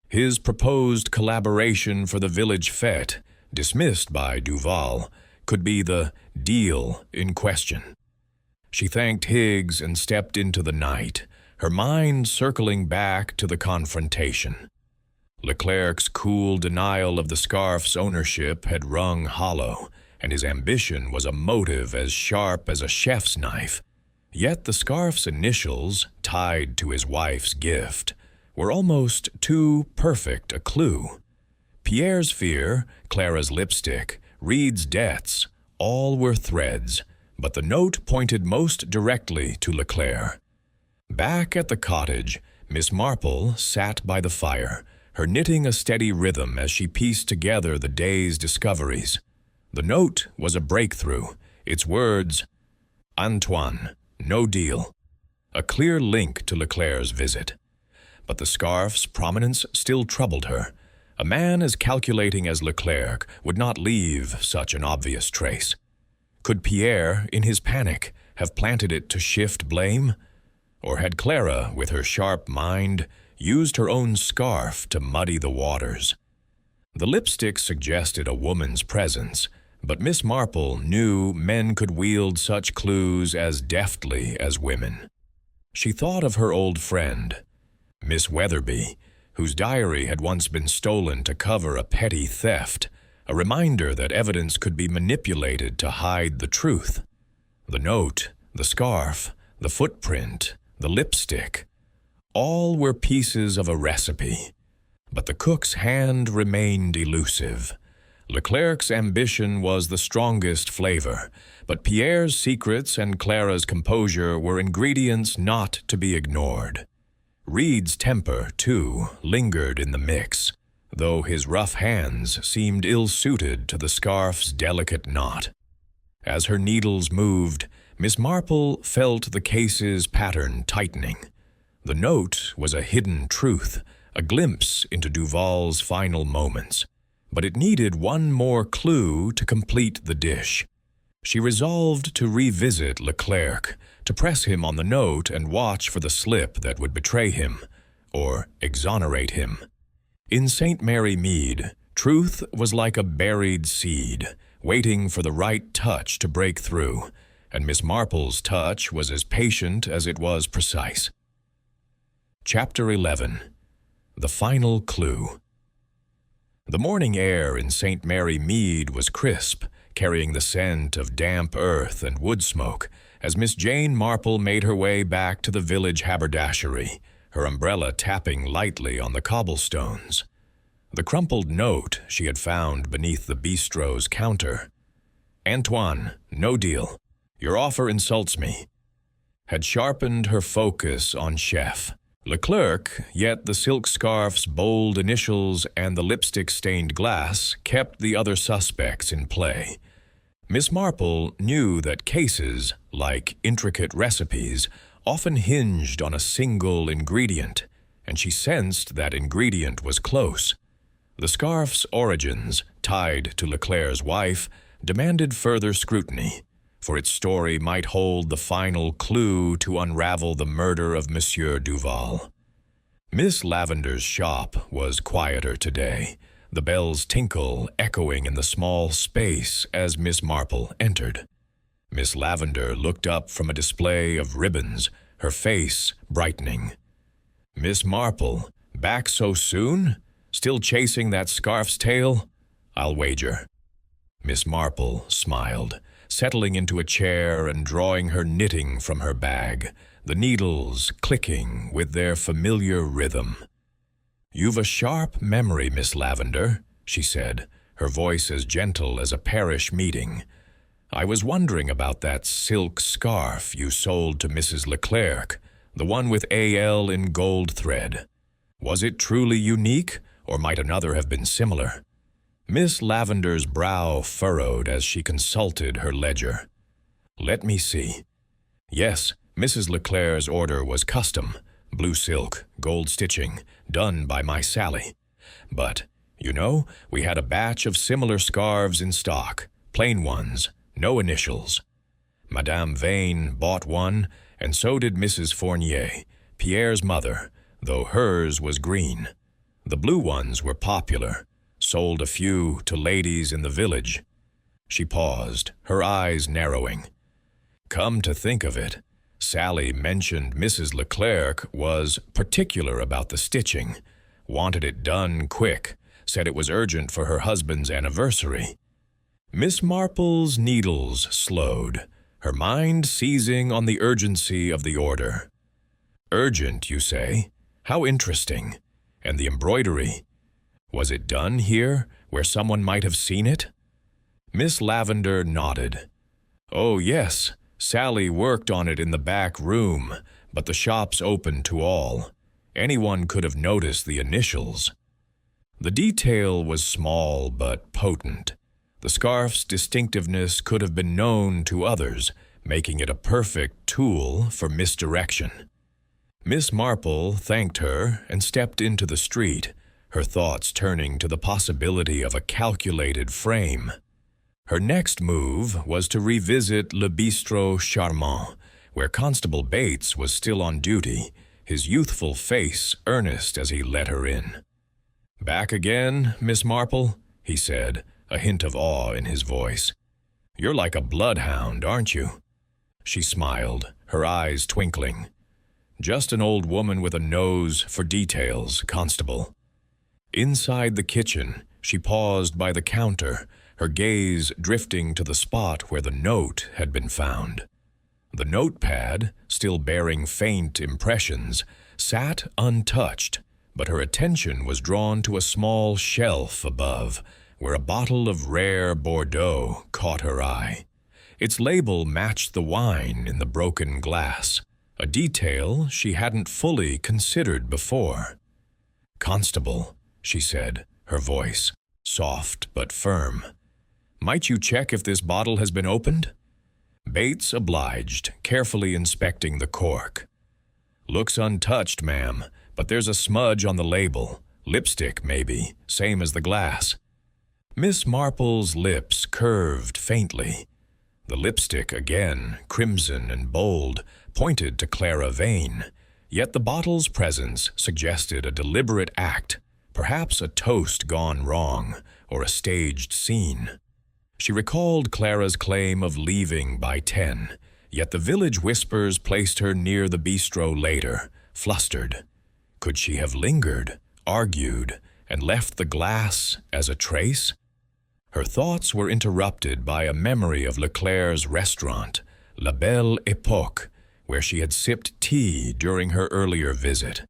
His proposed collaboration for the village fete, dismissed by Duval, could be the deal in question. She thanked Higgs and stepped into the night, her mind circling back to the confrontation. Leclerc's cool denial of the scarf's ownership had rung hollow, and his ambition was a motive as sharp as a chef's knife. Yet the scarf's initials, tied to his wife's gift, were almost too perfect a clue. Pierre's fear, Clara's lipstick, Reed's debts, all were threads, but the note pointed most directly to Leclerc. Back at the cottage, Miss Marple sat by the fire, her knitting a steady rhythm as she pieced together the day's discoveries. The note was a breakthrough, its words, "Antoine, no deal," a clear link to Leclerc's visit. But the scarf's prominence still troubled her. A man as calculating as Leclerc would not leave such an obvious trace. Could Pierre, in his panic, have planted it to shift blame? Or had Clara, with her sharp mind, used her own scarf to muddy the waters? The lipstick suggested a woman's presence, but Miss Marple knew men could wield such clues as deftly as women. She thought of her old friend, Miss Weatherby, whose diary had once been stolen to cover a petty theft, a reminder that evidence could be manipulated to hide the truth. The note, the scarf, the footprint, the lipstick, all were pieces of a recipe. But the cook's hand remained elusive. Leclerc's ambition was the strongest flavor, but Pierre's secrets and Clara's composure were ingredients not to be ignored. Reed's temper, too, lingered in the mix, though his rough hands seemed ill-suited to the scarf's delicate knot. As her needles moved, Miss Marple felt the case's pattern tightening. The note was a hidden truth, a glimpse into Duval's final moments, but it needed one more clue to complete the dish. She resolved to revisit Leclerc, to press him on the note and watch for the slip that would betray him, or exonerate him. In St. Mary Mead, truth was like a buried seed, waiting for the right touch to break through, and Miss Marple's touch was as patient as it was precise. Chapter 11. The Final Clue. The morning air in St. Mary Mead was crisp, carrying the scent of damp earth and wood smoke, as Miss Jane Marple made her way back to the village haberdashery, her umbrella tapping lightly on the cobblestones. The crumpled note she had found beneath the bistro's counter, "Antoine, no deal. Your offer insults me," had sharpened her focus on Chef. Leclerc, yet the silk scarf's bold initials and the lipstick-stained glass kept the other suspects in play. Miss Marple knew that cases, like intricate recipes, often hinged on a single ingredient, and she sensed that ingredient was close. The scarf's origins, tied to Leclerc's wife, demanded further scrutiny, for its story might hold the final clue to unravel the murder of Monsieur Duval. Miss Lavender's shop was quieter today, the bell's tinkle echoing in the small space as Miss Marple entered. Miss Lavender looked up from a display of ribbons, her face brightening. "Miss Marple, back so soon? Still chasing that scarf's tail? I'll wager." Miss Marple smiled, settling into a chair and drawing her knitting from her bag, the needles clicking with their familiar rhythm. "You've a sharp memory, Miss Lavender," she said, her voice as gentle as a parish meeting. "I was wondering about that silk scarf you sold to Mrs. Leclerc, the one with AL in gold thread. Was it truly unique, or might another have been similar?" Miss Lavender's brow furrowed as she consulted her ledger. "Let me see. Yes, Mrs. Leclerc's order was custom, blue silk, gold stitching, done by my Sally. But, you know, we had a batch of similar scarves in stock, plain ones, no initials. Madame Vane bought one, and so did Mrs. Fournier, Pierre's mother, though hers was green. The blue ones were popular, sold a few to ladies in the village." She paused, her eyes narrowing. "Come to think of it, Sally mentioned Mrs. Leclerc was particular about the stitching, wanted it done quick, said it was urgent for her husband's anniversary." Miss Marple's needles slowed, her mind seizing on the urgency of the order. "Urgent, you say? How interesting. And the embroidery? Was it done here, where someone might have seen it?" Miss Lavender nodded. "Oh, yes, Sally worked on it in the back room, but the shop's open to all. Anyone could have noticed the initials." The detail was small but potent. The scarf's distinctiveness could have been known to others, making it a perfect tool for misdirection. Miss Marple thanked her and stepped into the street, her thoughts turning to the possibility of a calculated frame. Her next move was to revisit Le Bistrot Charmant, where Constable Bates was still on duty, his youthful face earnest as he let her in. "Back again, Miss Marple?" he said, a hint of awe in his voice. "You're like a bloodhound, aren't you?" She smiled, her eyes twinkling. "Just an old woman with a nose for details, Constable." Inside the kitchen, she paused by the counter, her gaze drifting to the spot where the note had been found. The notepad, still bearing faint impressions, sat untouched, but her attention was drawn to a small shelf above, where a bottle of rare Bordeaux caught her eye. Its label matched the wine in the broken glass, a detail she hadn't fully considered before. "Constable," she said, her voice soft but firm. "Might you check if this bottle has been opened?" Bates obliged, carefully inspecting the cork. "Looks untouched, ma'am, but there's a smudge on the label. Lipstick, maybe, same as the glass." Miss Marple's lips curved faintly. The lipstick, again, crimson and bold, pointed to Clara Vane, yet the bottle's presence suggested a deliberate act, perhaps a toast gone wrong, or a staged scene. She recalled Clara's claim of leaving by 10, yet the village whispers placed her near the bistro later, flustered. Could she have lingered, argued, and left the glass as a trace? Her thoughts were interrupted by a memory of Leclerc's restaurant, La Belle Époque, where she had sipped tea during her earlier visit.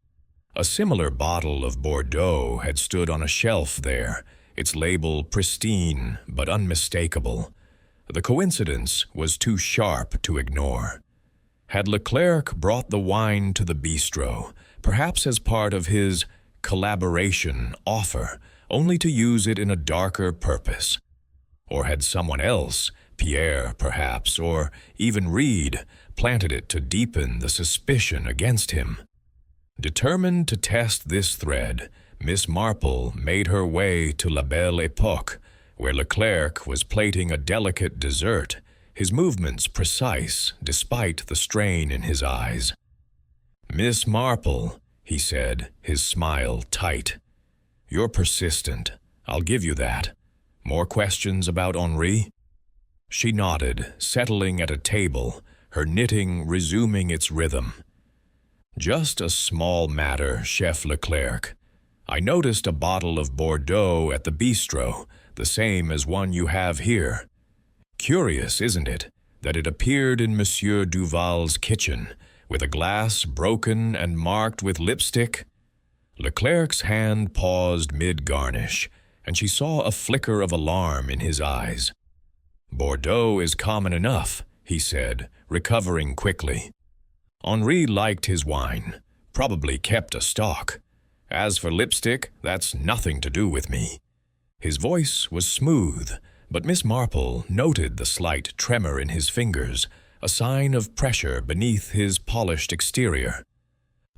A similar bottle of Bordeaux had stood on a shelf there, its label pristine but unmistakable. The coincidence was too sharp to ignore. Had Leclerc brought the wine to the bistro, perhaps as part of his collaboration offer, only to use it in a darker purpose? Or had someone else, Pierre perhaps, or even Reed, planted it to deepen the suspicion against him? Determined to test this thread, Miss Marple made her way to La Belle Époque, where Leclerc was plating a delicate dessert, his movements precise despite the strain in his eyes. "Miss Marple," he said, his smile tight. "You're persistent. I'll give you that. More questions about Henri?" She nodded, settling at a table, her knitting resuming its rhythm. "Just a small matter, Chef Leclerc. I noticed a bottle of Bordeaux at the bistro, the same as one you have here. Curious, isn't it, that it appeared in Monsieur Duval's kitchen, with a glass broken and marked with lipstick?" Leclerc's hand paused mid-garnish, and she saw a flicker of alarm in his eyes. "Bordeaux is common enough," he said, recovering quickly. "Henri liked his wine, probably kept a stock. As for lipstick, that's nothing to do with me." His voice was smooth, but Miss Marple noted the slight tremor in his fingers, a sign of pressure beneath his polished exterior.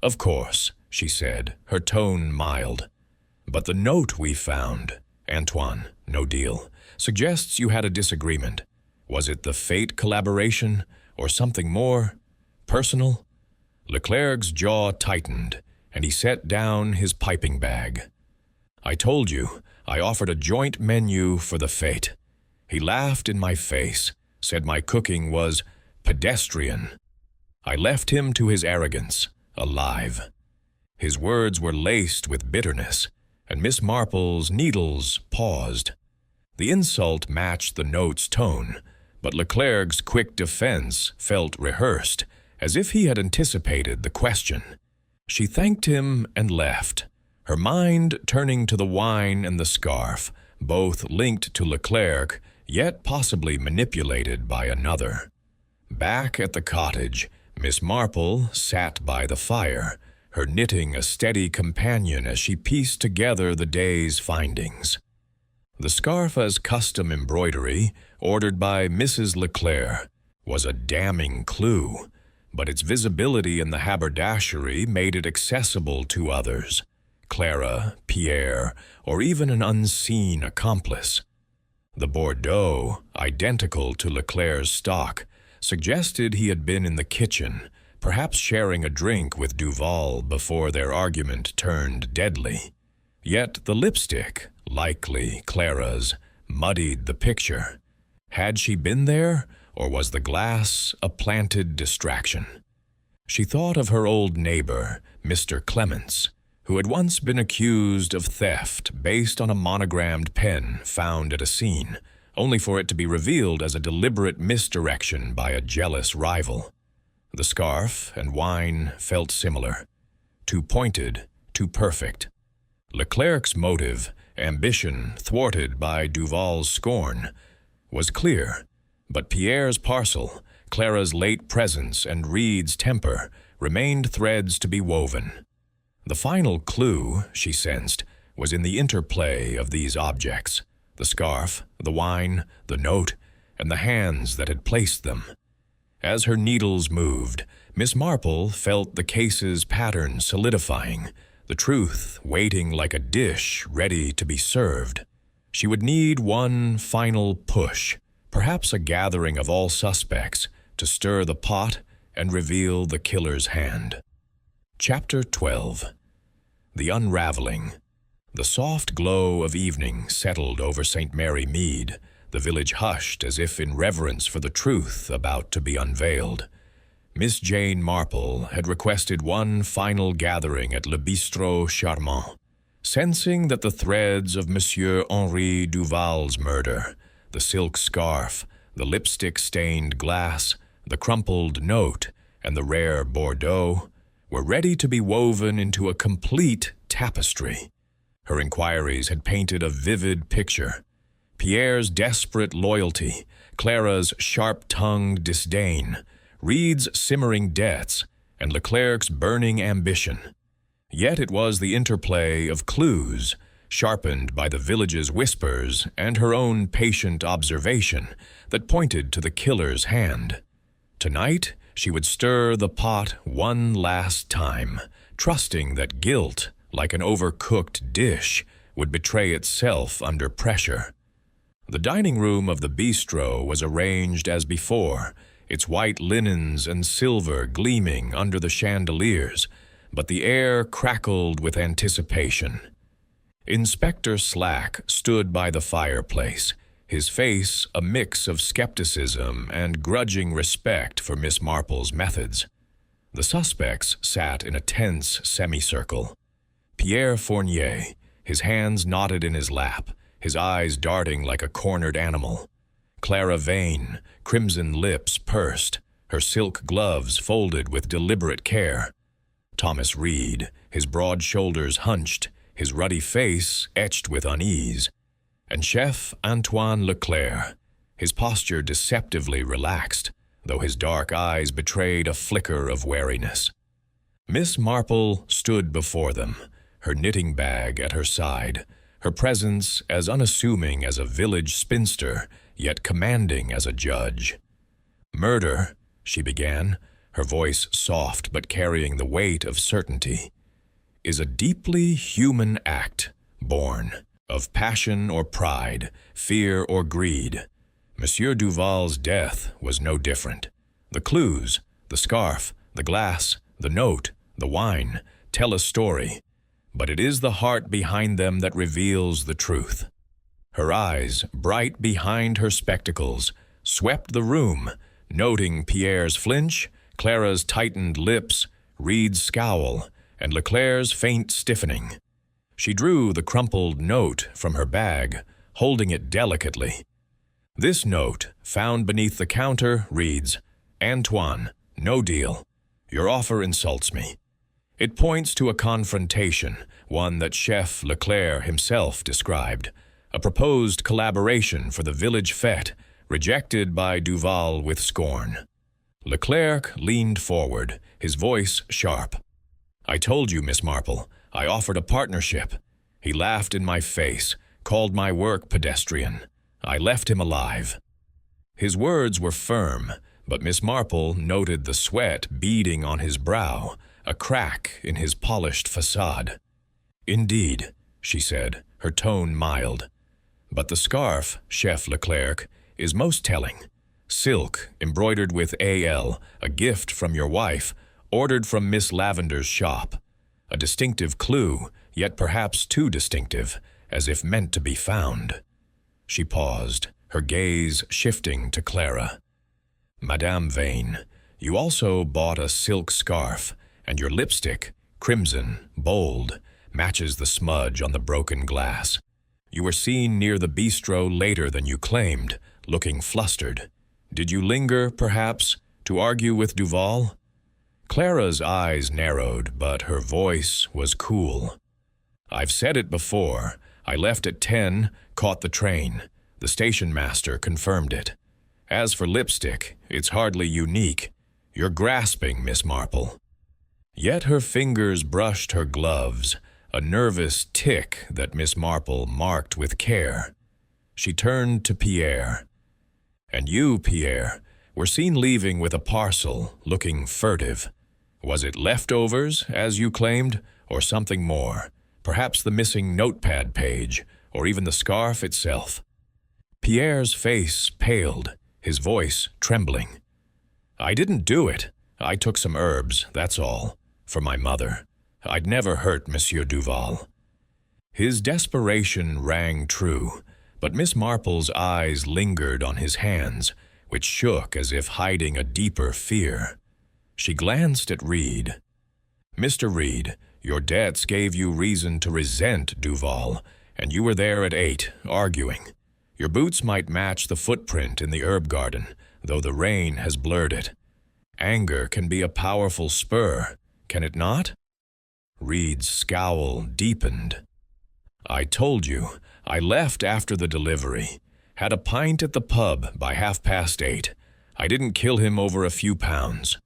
"Of course," she said, her tone mild. "But the note we found, Antoine, no deal, suggests you had a disagreement. Was it the fate collaboration, or something more personal?" Leclerc's jaw tightened, and he set down his piping bag. "I told you, I offered a joint menu for the fete. He laughed in my face, said my cooking was pedestrian. I left him to his arrogance, alive." His words were laced with bitterness, and Miss Marple's needles paused. The insult matched the note's tone, but Leclerc's quick defense felt rehearsed, as if he had anticipated the question. She thanked him and left, her mind turning to the wine and the scarf, both linked to Leclerc, yet possibly manipulated by another. Back at the cottage, Miss Marple sat by the fire, her knitting a steady companion as she pieced together the day's findings. The scarfa's custom embroidery, ordered by Mrs. Leclerc, was a damning clue, but its visibility in the haberdashery made it accessible to others, Clara, Pierre, or even an unseen accomplice. The Bordeaux, identical to Leclerc's stock, suggested he had been in the kitchen, perhaps sharing a drink with Duval before their argument turned deadly. Yet the lipstick, likely Clara's, muddied the picture. Had she been there, or was the glass a planted distraction? She thought of her old neighbor, Mr. Clements, who had once been accused of theft based on a monogrammed pen found at a scene, only for it to be revealed as a deliberate misdirection by a jealous rival. The scarf and wine felt similar, too pointed, too perfect. Leclerc's motive, ambition thwarted by Duval's scorn, was clear, but Pierre's parcel, Clara's late presence, and Reed's temper remained threads to be woven. The final clue, she sensed, was in the interplay of these objects: the scarf, the wine, the note, and the hands that had placed them. As her needles moved, Miss Marple felt the case's pattern solidifying, the truth waiting like a dish ready to be served. She would need one final push, perhaps a gathering of all suspects, to stir the pot and reveal the killer's hand. Chapter 12. The Unraveling. The soft glow of evening settled over St. Mary Mead, the village hushed as if in reverence for the truth about to be unveiled. Miss Jane Marple had requested one final gathering at Le Bistrot Charmant, sensing that the threads of Monsieur Henri Duval's murder, the silk scarf, the lipstick-stained glass, the crumpled note, and the rare Bordeaux, were ready to be woven into a complete tapestry. Her inquiries had painted a vivid picture: Pierre's desperate loyalty, Clara's sharp-tongued disdain, Reed's simmering debts, and Leclerc's burning ambition. Yet it was the interplay of clues, sharpened by the village's whispers and her own patient observation, that pointed to the killer's hand. Tonight, she would stir the pot one last time, trusting that guilt, like an overcooked dish, would betray itself under pressure. The dining room of the bistro was arranged as before, its white linens and silver gleaming under the chandeliers, but the air crackled with anticipation. Inspector Slack stood by the fireplace, his face a mix of skepticism and grudging respect for Miss Marple's methods. The suspects sat in a tense semicircle. Pierre Fournier, his hands knotted in his lap, his eyes darting like a cornered animal. Clara Vane, crimson lips pursed, her silk gloves folded with deliberate care. Thomas Reed, his broad shoulders hunched, his ruddy face etched with unease. And Chef Antoine Leclerc, his posture deceptively relaxed, though his dark eyes betrayed a flicker of wariness. Miss Marple stood before them, her knitting bag at her side, her presence as unassuming as a village spinster, yet commanding as a judge. "Murder," she began, her voice soft but carrying the weight of certainty, "is a deeply human act, born of passion or pride, fear or greed. Monsieur Duval's death was no different. The clues, the scarf, the glass, the note, the wine, tell a story, but it is the heart behind them that reveals the truth." Her eyes, bright behind her spectacles, swept the room, noting Pierre's flinch, Clara's tightened lips, Reed's scowl, and Leclerc's faint stiffening. She drew the crumpled note from her bag, holding it delicately. This note, found beneath the counter, reads, "Antoine, no deal. Your offer insults me." It points to a confrontation, one that Chef Leclerc himself described, a proposed collaboration for the village fete, rejected by Duval with scorn. Leclerc leaned forward, his voice sharp. "I told you, Miss Marple, I offered a partnership." He laughed in my face, called my work pedestrian. I left him alive. His words were firm, but Miss Marple noted the sweat beading on his brow, a crack in his polished facade. "Indeed," she said, her tone mild. "But the scarf, Chef Leclerc, is most telling. Silk, embroidered with AL, a gift from your wife, ordered from Miss Lavender's shop. A distinctive clue, yet perhaps too distinctive, as if meant to be found." She paused, her gaze shifting to Clara. "Madame Vane, you also bought a silk scarf, and your lipstick, crimson, bold, matches the smudge on the broken glass. You were seen near the bistro later than you claimed, looking flustered. Did you linger, perhaps, to argue with Duval?" Clara's eyes narrowed, but her voice was cool. "I've said it before. I left at 10, caught the train. The station master confirmed it. As for lipstick, it's hardly unique. You're grasping, Miss Marple." Yet her fingers brushed her gloves, a nervous tick that Miss Marple marked with care. She turned to Pierre. "And you, Pierre, were seen leaving with a parcel, looking furtive. Was it leftovers, as you claimed, or something more? Perhaps the missing notepad page, or even the scarf itself?" Pierre's face paled, his voice trembling. "I didn't do it. I took some herbs, that's all, for my mother. I'd never hurt Monsieur Duval." His desperation rang true, but Miss Marple's eyes lingered on his hands, which shook as if hiding a deeper fear. She glanced at Reed. "Mr. Reed, your debts gave you reason to resent Duval, and you were there at 8, arguing. Your boots might match the footprint in the herb garden, though the rain has blurred it. Anger can be a powerful spur, can it not?" Reed's scowl deepened. "I told you, I left after the delivery. Had a pint at the pub by 8:30. I didn't kill him over a few pounds."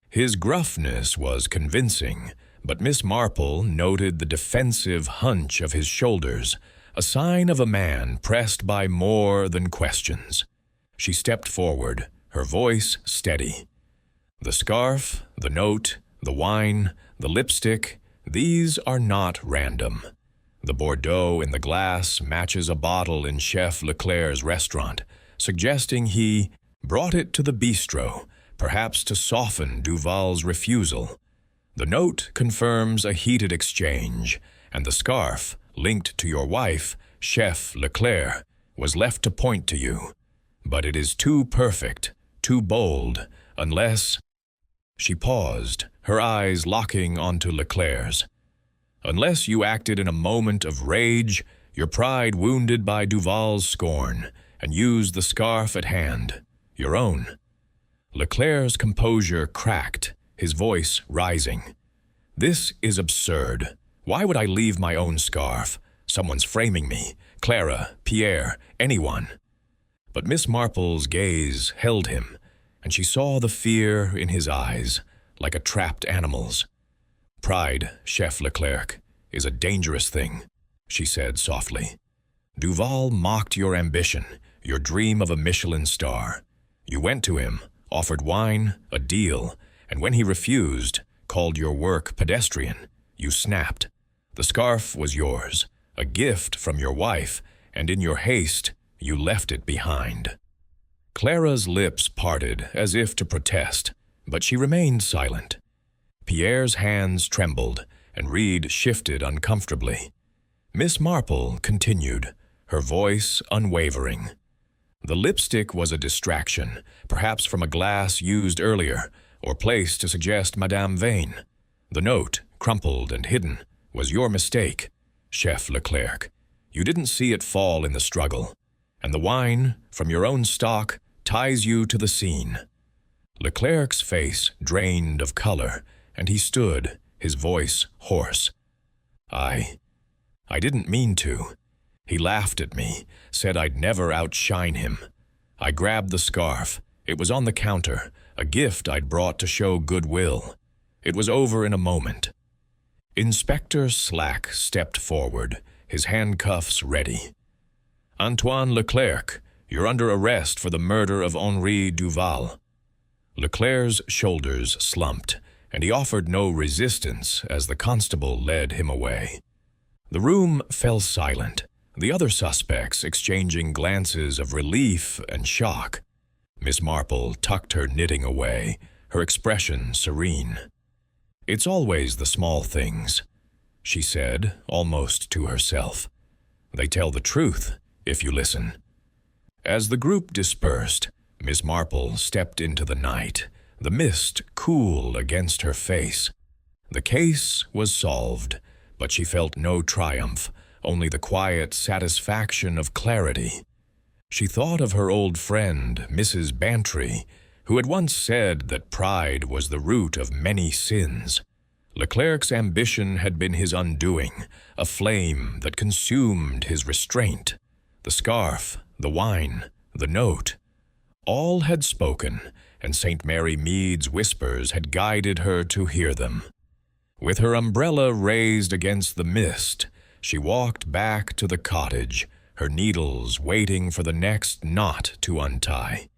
His gruffness was convincing, but Miss Marple noted the defensive hunch of his shoulders, a sign of a man pressed by more than questions. She stepped forward, her voice steady. "The scarf, the note, the wine, the lipstick, these are not random. The Bordeaux in the glass matches a bottle in Chef Leclerc's restaurant, suggesting he brought it to the bistro, perhaps to soften Duval's refusal. The note confirms a heated exchange, and the scarf, linked to your wife, Chef Leclerc, was left to point to you. But it is too perfect, too bold, unless—" She paused, her eyes locking onto Leclerc's. "Unless you acted in a moment of rage, your pride wounded by Duval's scorn, and used the scarf at hand, your own." Leclerc's composure cracked, his voice rising. "This is absurd. Why would I leave my own scarf? Someone's framing me. Clara, Pierre, anyone." But Miss Marple's gaze held him, and she saw the fear in his eyes, like a trapped animal's. "Pride, Chef Leclerc, is a dangerous thing," she said softly. "Duval mocked your ambition, your dream of a Michelin star. You went to him, offered wine, a deal, and when he refused, called your work pedestrian, you snapped. The scarf was yours, a gift from your wife, and in your haste, you left it behind." Clara's lips parted as if to protest, but she remained silent. Pierre's hands trembled, and Reed shifted uncomfortably. Miss Marple continued, her voice unwavering. "The lipstick was a distraction, perhaps from a glass used earlier, or placed to suggest Madame Vane. The note, crumpled and hidden, was your mistake, Chef Leclerc. You didn't see it fall in the struggle. And the wine, from your own stock, ties you to the scene." Leclerc's face drained of color, and he stood, his voice hoarse. I didn't mean to. He laughed at me, said I'd never outshine him. I grabbed the scarf. It was on the counter, a gift I'd brought to show goodwill. It was over in a moment. Inspector Slack stepped forward, his handcuffs ready. "Antoine Leclerc, you're under arrest for the murder of Henri Duval." Leclerc's shoulders slumped, and he offered no resistance as the constable led him away. The room fell silent, the other suspects exchanging glances of relief and shock. Miss Marple tucked her knitting away, her expression serene. "It's always the small things," she said, almost to herself. "They tell the truth, if you listen." As the group dispersed, Miss Marple stepped into the night, the mist cool against her face. The case was solved, but she felt no triumph, only the quiet satisfaction of clarity. She thought of her old friend, Mrs. Bantry, who had once said that pride was the root of many sins. Leclerc's ambition had been his undoing, a flame that consumed his restraint. The scarf, the wine, the note, all had spoken, and St. Mary Meade's whispers had guided her to hear them. With her umbrella raised against the mist, she walked back to the cottage, her needles waiting for the next knot to untie.